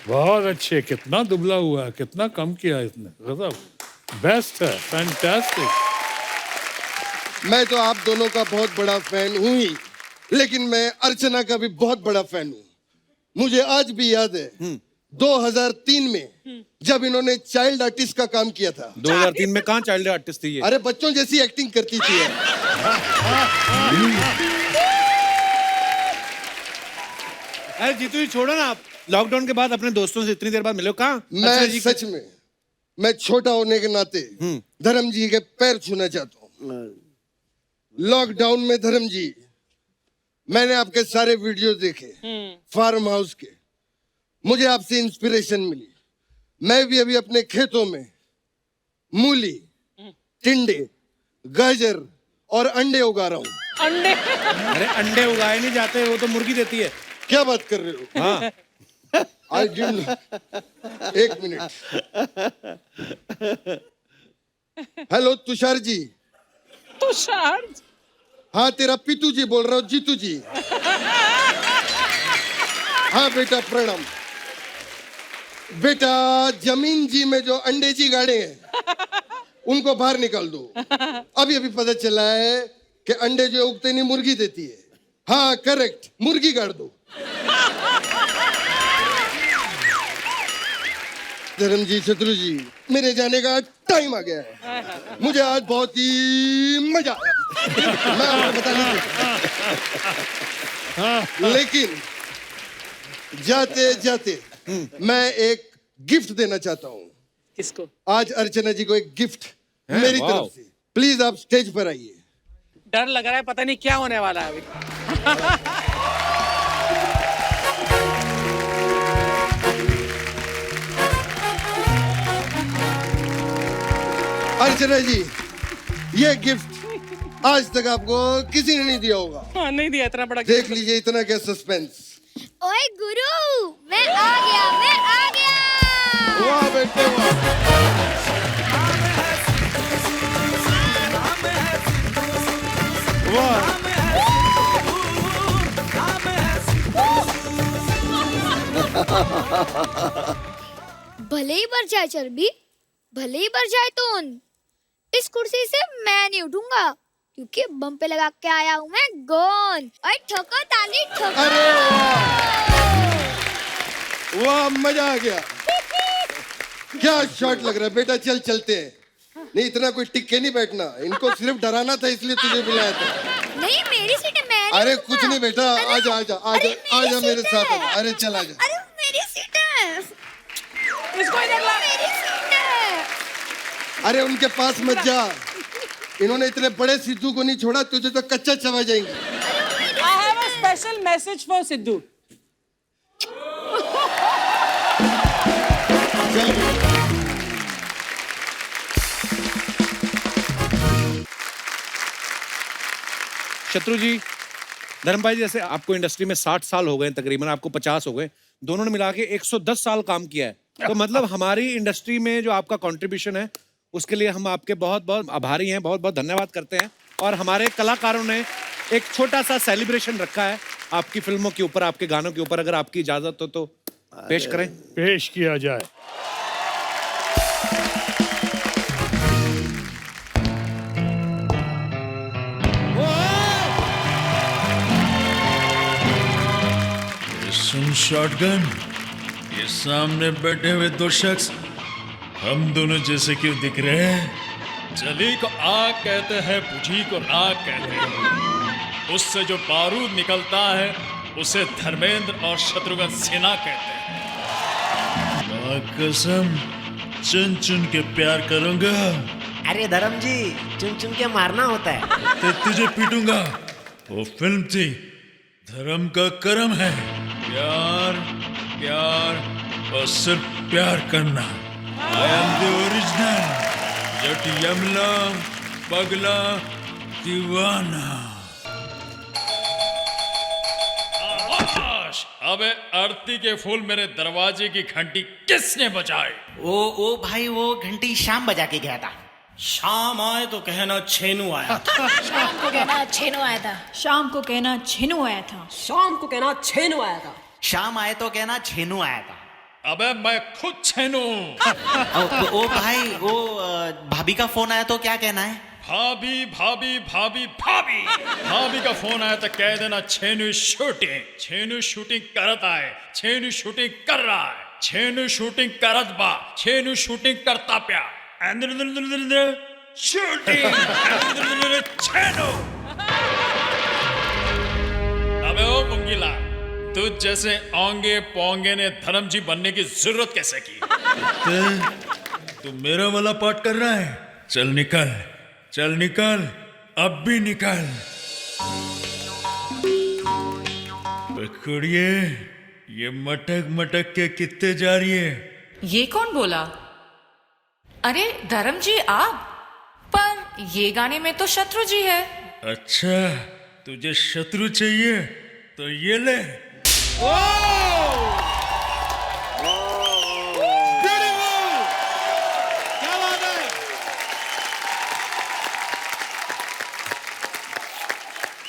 बहुत अच्छे। कितना दुबला हुआ है, कितना कम किया इसने। गजब, बेस्ट है, फैंटास्टिक। मैं तो आप दोनों का बहुत बड़ा फैन हूं ही, लेकिन मैं अर्चना का भी बहुत बड़ा फैन हूं। मुझे आज भी याद है 2003 में जब इन्होंने चाइल्ड आर्टिस्ट का काम किया था। 2003 में कहाँ चाइल्ड आर्टिस्ट थी ये? अरे बच्चों जैसी एक्टिंग करती थी। अरे जीतू जी छोड़ो ना, आप लॉकडाउन के बाद अपने दोस्तों से इतनी देर बाद मिले हो, कहाँ? मैं सच में, मैं छोटा होने के नाते धर्म जी के पैर छूना चाहता हूँ। लॉकडाउन में धर्म जी, मैंने आपके सारे वीडियो देखे फार्म हाउस के, मुझे आपसे इंस्पिरेशन मिली। मैं भी अभी अपने खेतों में मूली, टिंडे, गाजर और अंडे उगा रहा हूँ। अंडे? अरे अंडे उगाए नहीं जाते, वो तो मुर्गी देती है। क्या बात कर रहे हो? हाँ। I didn't. एक मिनट। हेलो तुषार जी। तुषार? हाँ, तेरा पितू जी बोल रहा हूँ, जीतू जी। हाँ बेटा, प्रणाम। बेटा, जमीन जी में जो अंडे जी गाड़े हैं, उनको बाहर निकाल दो। अभी अभी पता चला है कि अंडे जो उगते नहीं, मुर्गी देती है। हाँ करेक्ट, मुर्गी गाड़ दो। धर्म जी, शत्रु जी, मेरे जाने का टाइम आ गया है। मुझे आज बहुत ही मजा आया, मैं आपको बता नहीं सकता। लेकिन जाते जाते मैं एक गिफ्ट देना चाहता हूँ। किसको? आज अर्चना जी को एक गिफ्ट मेरी तरफ से। प्लीज आप स्टेज पर आइए। डर लग रहा है, पता नहीं क्या होने वाला है अभी। अर्चना जी, ये गिफ्ट आज तक आपको किसी ने नहीं दिया होगा। हाँ, नहीं दिया इतना बड़ा। देख लीजिए, इतना क्या सस्पेंस। ओए गुरु, मैं आ गया, मैं आ गया। वाह बेटे वाह। भले ही बढ़ जाए चर्बी, भले ही बढ़ जाए तून, इस कुर्सी से मैं नहीं उठूंगा, क्योंकि बम पे लगा के आया हूँ मैं गोंद। और ठोको ताली ठोको। अरे वाह, मजा आ गया। क्या शॉट लग रहा है बेटा, चल चलते हैं। नहीं, इतना कोई टिक के नहीं बैठना, इनको सिर्फ डराना था, इसलिए तुझे बुलाया था। नहीं, मेरी सीट है, मैं अरे कुछ नहीं बेटा, आजा आजा आजा आजा मेरे साथ आजा। अरे चल आजा। अरे मेरी सीट है, इसको इधर ला। मेरी सीट है। अरे उनके पास मत जा, इन्होंने इतने बड़े सिद्धू को नहीं छोड़ा, तुझे तो कच्चा चबा जाएंगे। I have a special message for Sidhu. शत्रु जी, धर्म भाई, जैसे आपको इंडस्ट्री में 60 साल हो गए तकरीबन, आपको 50 हो गए, दोनों ने मिला के 110 साल काम किया है। तो मतलब हमारी इंडस्ट्री में जो आपका कंट्रीब्यूशन है, उसके लिए हम आपके बहुत बहुत आभारी हैं, बहुत बहुत धन्यवाद करते हैं। और हमारे कलाकारों ने एक छोटा सा सेलिब्रेशन रखा है आपकी फिल्मों के ऊपर, आपके गानों के ऊपर। अगर आपकी इजाजत हो तो पेश करें। पेश किया जाए। शॉटगन, ये सामने बैठे हुए दो शख्स हम दोनों जैसे क्यों दिख रहे हैं? जली को आग कहते हैं, बुझी को राग कहते हैं। उससे जो बारूद निकलता है उसे धर्मेंद्र और शत्रुघ्न सिन्हा कहते हैं। कसम चुन चुन के प्यार करूंगा। अरे धर्म जी, चुन चुन के मारना होता है। तो तुझे पीटूंगा। वो फिल्म थी, धर्म का कर्म है। प्यार प्यार और सिर्फ प्यार करना। आई एम द ओरिजिनल जट यमला पगला दीवाना। अबे आरती के फूल मेरे दरवाजे की घंटी किसने बजाई? ओ भाई, वो घंटी शाम बजा के गया था। शाम आए तो कहना छेनू आया था। शाम को कहना छेनू आया था। शाम को कहना छेनू आया था। शाम को कहना छेनू आया था। शाम आए तो कहना छेनू आया था। अबे मैं खुद छेनू। ओ भाई, वो भाभी का फोन आया तो क्या कहना है? भाभी भाभी भाभी भाभी भाभी का फोन आया तो कह देना छेनू शूटिंग। छेनू शूटिंग करता है, छेनू शूटिंग कर रहा है, छेनू शूटिंग करत बा, छेनू शूटिंग करता प्या शूटिंग छेनू। अबे ओ मुंगीला, तू जैसे ओंगे पोंगे ने धर्म जी बनने की जरूरत कैसे की? तू मेरा वाला पार्ट कर रहा है? चल निकल, चल निकल, अब भी निकल। कुड़िए, ये मटक मटक के कितने जा रही है? ये कौन बोला? अरे धर्म जी आप? पर ये गाने में तो शत्रु जी है। अच्छा, तुझे शत्रु चाहिए तो ये ले।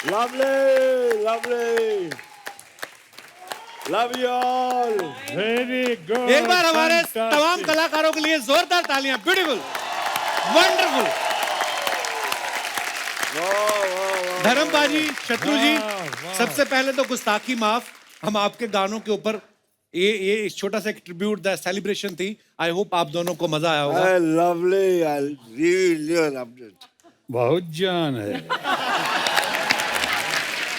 Lovely, lovely. Love you all. Very good. एक बार हमारे तमाम कलाकारों के लिए जोरदार तालियां। Beautiful, wonderful. धर्म बाजी, शत्रु जी, सबसे पहले तो गुस्ताखी माफ। हम आपके गानों के ऊपर ये छोटा सा एक ट्रिब्यूट द सेलिब्रेशन थी। आई होप आप दोनों को मजा आया होगा। Lovely, I really loved it. बहुत जान है।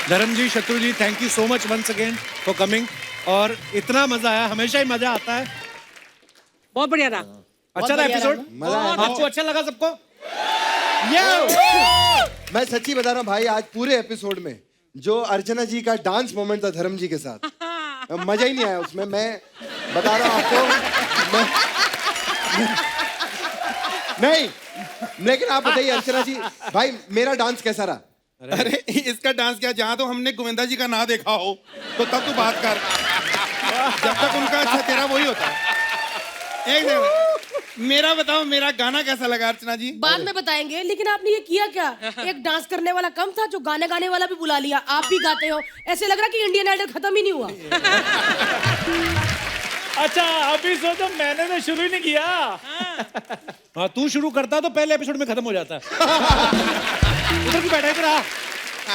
Dharam ji, Shatru ji, thank you so much once again for coming. और इतना मजा आया, हमेशा ही मजा आता है। बहुत बढ़िया था। अच्छा था एपिसोड? आपको अच्छा लगा सबको? मैं सच्ची बता रहा हूँ भाई, आज पूरे एपिसोड में जो अर्चना जी का डांस मोमेंट था धर्म जी के साथ, मजा ही नहीं आया उसमें। मैं बता रहा हूँ आपको। नहीं, लेकिन आप बताइए अर्चना जी, भाई मेरा डांस कैसा रहा? अरे इसका डांस क्या, जहाँ तो हमने गोविंदा जी का ना देखा हो तो तब तू बात कर। जब तक उनका अच्छा तेरा वही होता है। एक सेकंड, मेरा बताओ, मेरा गाना कैसा लगा अर्चना जी? बाद में बताएंगे, लेकिन आपने ये किया क्या? एक डांस करने वाला कम था, जो गाने गाने वाला भी बुला लिया। आप भी गाते हो, ऐसे लग रहा कि इंडियन आइडल खत्म ही नहीं हुआ। अच्छा, अभी सोचो, मैंने तो शुरू ही नहीं किया। हाँ, तू शुरू करता तो पहले एपिसोड में खत्म हो जाता। इधर क्यों बैठा?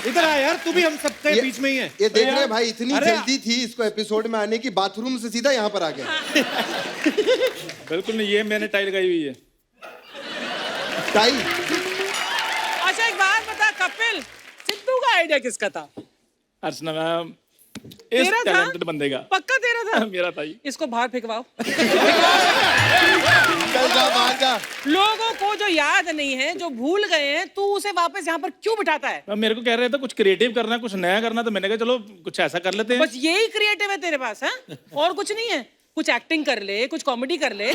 इधर आ यार, तू भी हम सबके बीच में ही है। ये देख रहे भाई, इतनी जल्दी थी इसको एपिसोड में आने की, बाथरूम से सीधा यहाँ पर आ गया। बिल्कुल नहीं, ये मैंने टाई लगाई हुई है। टाई? अच्छा एक बात बता कपिल, सिद्धू का आइडिया किसका था? अर्चना मैम, इस टैलेंटेड बंदे का। पक्का तेरा था? मेरा था ही। इसको बाहर फेंकवाओ। चल जा, बाहर जा। लोगों को जो याद नहीं है, जो भूल गए हैं, तू उसे वापस यहाँ पर क्यों बिठाता है? मेरे को कह रहे थे कुछ क्रिएटिव करना, कुछ नया करना, तो मैंने कहा चलो कुछ ऐसा कर लेते हैं। बस यही क्रिएटिव है तेरे पास? है और कुछ नहीं है? कुछ एक्टिंग कर ले, कुछ कॉमेडी कर ले।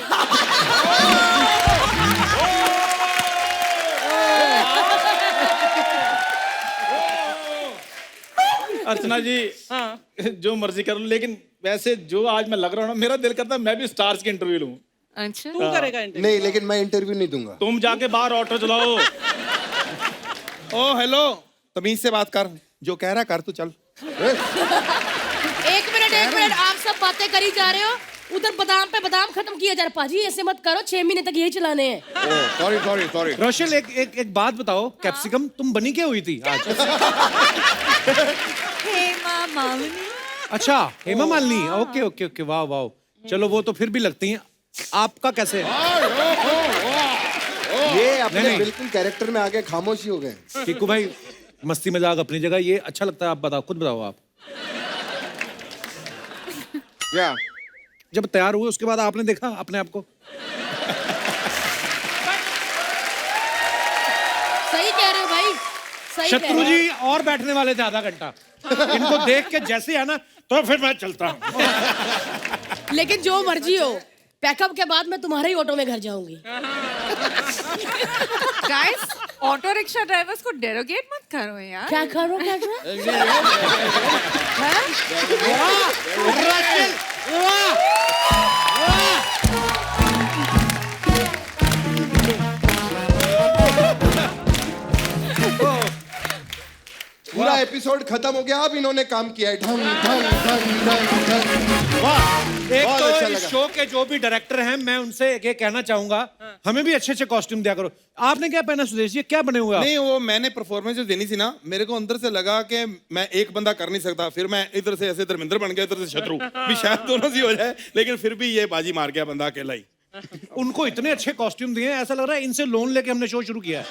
अर्चना जी, हाँ, जो मर्जी कर लो, लेकिन वैसे जो आज मैं लग रहा हूँ ना, मेरा दिल करता है मैं भी स्टार्स की इंटरव्यू लूं। अच्छा, तू करेगा इंटरव्यू? नहीं, लेकिन मैं इंटरव्यू नहीं दूंगा। तुम जाके बाहर ऑटो चलाओ। ओ हेलो, तमीज से बात कर, जो कह रहा कर तू चल। एक मिनट, आप सब बातें करी जा रहे हो, उधर बादाम पे बादाम खत्म किया जा रहा। पाजी ऐसे मत करो, 6 महीने तक यही चलाने हैं। सॉरी। रोशल, एक बात बताओ, कैप्सिकम तुम बनी क्या हुई थी आज? हेमा मालिनी, अच्छा Hema Malini, okay okay okay, वाह वाह, चलो वो तो फिर भी लगती हैं। आपका कैसे है? ये अपने नहीं। बिल्कुल कैरेक्टर में आके खामोश ही हो गए। किक्कू भाई मस्ती मजाक अपनी जगह, ये अच्छा लगता है। आप बताओ, खुद बताओ आप। क्या जब तैयार हुए उसके बाद आपने देखा अपने आप को? सही कह रहे हो भाई, सही कह शत्रु रहे जी और बैठने वाले थे आधा घंटा, इनको देख के जैसे है ना, तो फिर मैं चलता हूँ। हो। लेकिन जो मर्जी हो, पैकअप के बाद मैं तुम्हारे ही ऑटो में घर जाऊंगी। गाइस, ऑटो रिक्शा ड्राइवर्स को डेरोगेट मत करो यार। क्या करो क्या करो? पूरा एपिसोड खत्म हो गया, अब इन्होंने काम किया है। ढंग ढंग ढंग ढंग ढंग। वाह, एक बहुत तो अच्छा इस लगा। शो के जो भी डायरेक्टर हैं, मैं उनसे एक कहना चाहूंगा, हमें भी अच्छे अच्छे कॉस्ट्यूम दिया करो। आपने क्या पहना सुदेश जी, क्या बने हुए आप? नहीं, वो मैंने परफॉर्मेंस जो देनी थी ना, मेरे को अंदर से लगा कि मैं एक बंदा कर नहीं सकता, फिर मैं इधर से ऐसे धर्मेंद्र बन गया, इधर से शत्रु भी, शायद दोनों से हो जाए, लेकिन फिर भी ये बाजी मार गया बंदा अकेला ही। उनको इतने अच्छे कॉस्ट्यूम दिए, ऐसा लग रहा है इनसे लोन लेके हमने शो शुरू किया है।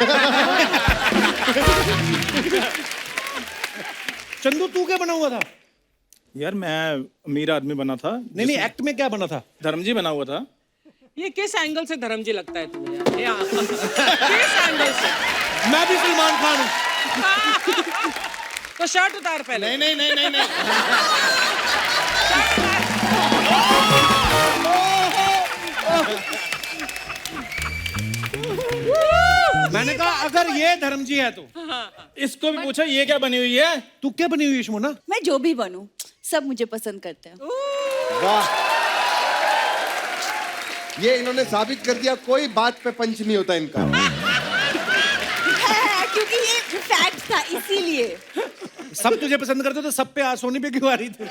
चंदू तू क्या बना हुआ था? यार मैं अमीर आदमी बना था। नहीं नहीं, एक्ट में क्या बना था? धर्मजी बना हुआ था। ये किस एंगल से धर्मजी लगता है तुम्हें यार? किस एंगल से? मैं भी सलमान खान हूँ। तो शर्ट उतार पहले। नहीं नहीं नहीं नहीं मैंने कहा अगर ये धर्मजी है तो इसको भी पूछा ये क्या बनी हुई है? तू क्या बनी हुई है शमोना? मैं जो भी बनूं, सब मुझे पसंद करते हैं। वाह, ये इन्होंने साबित कर दिया, कोई बात पे पंच नहीं होता इनका। क्योंकि ये फैक्ट था, इसीलिए। सब तुझे पसंद करते तो सब पे सोनी पे क्यों आ रही थी?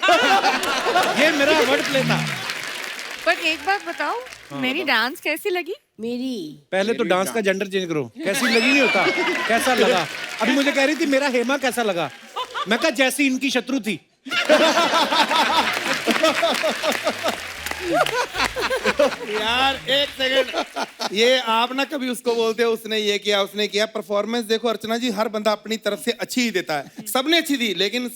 ये मेरा वर्ड प्ले था। पर एक बात बताओ, मेरी डांस कैसी लगी? मेरी पहले तो डांस का जेंडर चेंज करो, कैसी लगी नहीं होता, कैसा लगा? अभी मुझे कह रही थी मेरा हेमा कैसा लगा, मैं कहा जैसी इनकी शत्रु थी। यार एक सेकंड, ये आप ना कभी उसको बोलते हो उसने ये किया उसने किया। परफॉर्मेंस देखो अर्चना जी, हर बंदा अपनी तरफ से अच्छी ही देता है, सबने अच्छी दी, लेकिन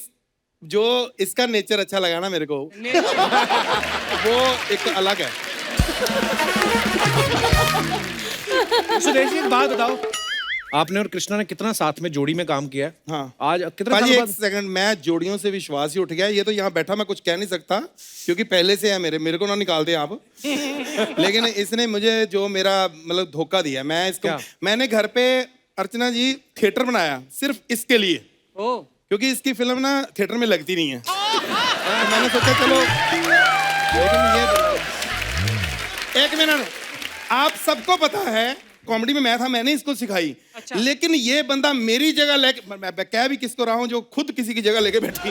जो इसका नेचर अच्छा लगा ना मेरे को, वो एक अलग है। सुरेश जी एक बात बताओ, आपने और कृष्णा ने कितना साथ में जोड़ी में काम किया है? हाँ, आज कितना भाई साल एक बाद? सेकंड, मैं जोड़ियों से विश्वास ही उठ गया। ये तो यहाँ बैठा मैं कुछ कह नहीं सकता क्योंकि पहले से है, मेरे को ना निकाल दे आप। लेकिन इसने मुझे जो मेरा मतलब धोखा दिया, मैं इसको, मैंने घर पे अर्चना जी थिएटर बनाया सिर्फ इसके लिए, क्योंकि इसकी फिल्म ना थिएटर में लगती नहीं है। तो मैंने सोचा चलो, लेकिन ये एक मिनट, आप सबको पता है कॉमेडी में मैं था, मैंने इसको सिखाई। अच्छा। लेकिन ये बंदा मेरी जगह लेके, मैं कह भी किसको रहा हूं जो खुद किसी की जगह लेके बैठी।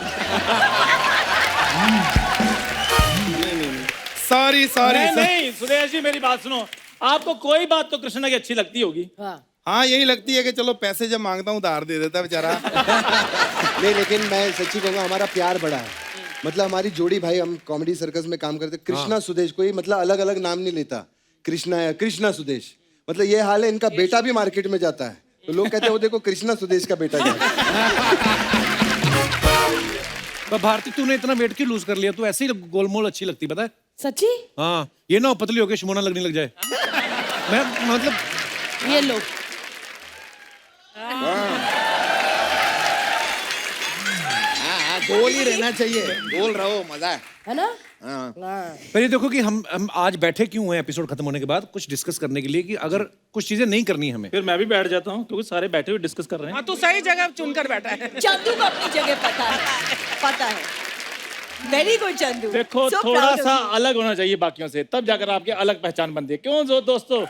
Sorry sorry. नहीं सुरेश जी मेरी बात सुनो, आपको कोई बात तो कृष्णा की अच्छी लगती होगी। हाँ यही लगती है कि चलो पैसे जब मांगता हूँ उधार दे देता बेचारा। नहीं, लेकिन मैं सच्ची कहूँगा हमारा प्यार बड़ा है। मतलब हमारी जोड़ी, भाई हम कॉमेडी सर्कस में काम करते, कृष्णा सुदेश, कोई मतलब अलग अलग नाम नहीं लेता, कृष्णा या कृष्णा सुदेश, मतलब ये हाल है। इनका बेटा भी मार्केट में जाता है तो लोग कहते हैं वो देखो कृष्णा सुदेश का बेटा जाए। भारती तूने इतना वेट क्यों लूज कर लिया? तू ऐसे ही गोलमोल अच्छी लगती, पता है? सच्ची? हाँ, ये ना पतली होके शमोना लगने लग जाए। मैं मतलब ये लो। गोल ही रहना चाहिए, गोल रहो, मजा है ना? पर ये देखो कि हम आज बैठे क्यों हैं एपिसोड खत्म होने के बाद, कुछ डिस्कस करने के लिए कि अगर कुछ चीजें नहीं करनी हमें। फिर मैं भी बैठ जाता हूँ क्योंकि सारे बैठे हुए डिस्कस कर रहे हैं। हाँ, तू सही जगह चुनकर बैठा है। चंदू को अपनी जगह पता है। Very good Chandu. देखो So थोड़ा proud of सा you. अलग होना चाहिए बाकियों से, तब जाकर आपकी अलग पहचान बनती है। क्यों जो दोस्तों?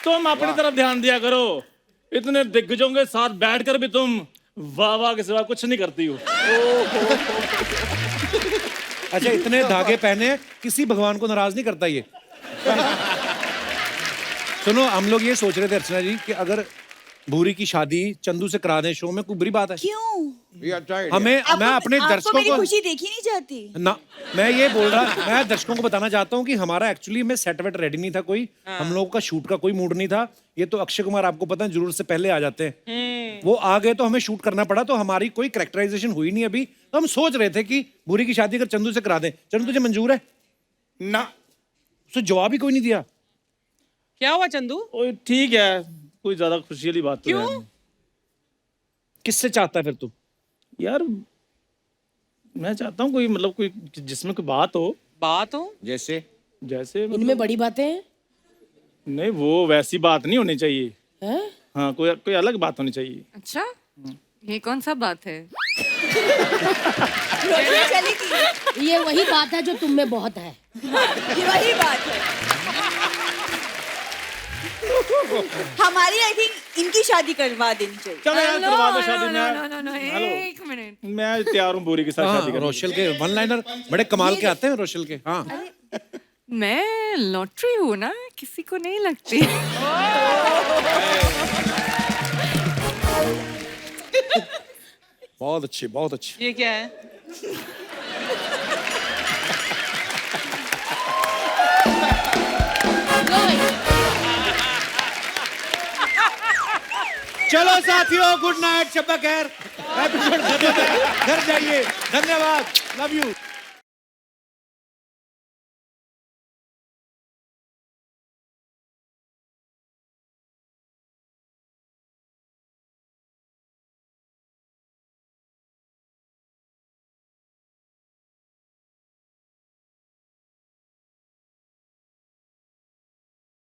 तुम अपनी तरफ ध्यान दिया करो, इतने दिग्गजों के साथ बैठकर भी तुम वाह वाह के सिवा कुछ नहीं करती हो। अच्छा, इतने धागे पहने, किसी भगवान को नाराज नहीं करता ये। सुनो, हम लोग ये सोच रहे थे अर्चना जी कि अगर भूरी की शादी चंदू से करा दें शो में, कोई बुरी बात है? क्यों? हमें मैं अपने आपको दर्शकों मेरी को खुशी देखी नहीं जाती? ना, मैं ये बोल रहा, मैं दर्शकों को बताना चाहता हूँ कि हमारा एक्चुअली में सेट वेट रेडी नहीं था कोई, हम लोगों का शूट का कोई मूड नहीं था। ये तो अक्षय कुमार आपको पता है जरूर से पहले आ जाते हैं, वो आ गए तो हमें शूट करना पड़ा, तो हमारी कोई कैरेक्टराइजेशन हुई नहीं अभी। तो हम सोच रहे थे कि भूरी की शादी अगर चंदू से करा दें। चंदू तुझे मंजूर है? ना, उसने जवाब ही कोई नहीं दिया। क्या हुआ चंदू? ठीक है, कोई ज्यादा खुशी वाली बात तो क्यों? है। किससे चाहता है फिर तू? यार मैं चाहता हूँ कोई मतलब कोई जिसमें कोई बात हो। बात हो? जैसे जैसे मतलब, इनमें बड़ी बातें हैं? नहीं वो वैसी बात नहीं होनी चाहिए। हैं? हाँ, कोई अलग बात होनी चाहिए। अच्छा, ये कौन सा बात है? ये वही बात है जो तुम में बहुत है। ये वही बात है। हमारी आई थिंक इनकी शादी करवा देनी चाहिए। चलो यार करवा दो शादी। No, hello. एक मिनट। मैं तैयार हूँ भूरी के साथ शादी करने। रोशल के वन लाइनर बड़े कमाल के आते हैं रोशल के। हाँ, मैं लॉटरी हूँ ना, किसी को नहीं लगती। बहुत अच्छी, बहुत अच्छी। ये क्या है? चलो साथियों, गुड नाइट, शब्बा खैर, एपिसोड खत्म है, घर जाइए, धन्यवाद, लव यू।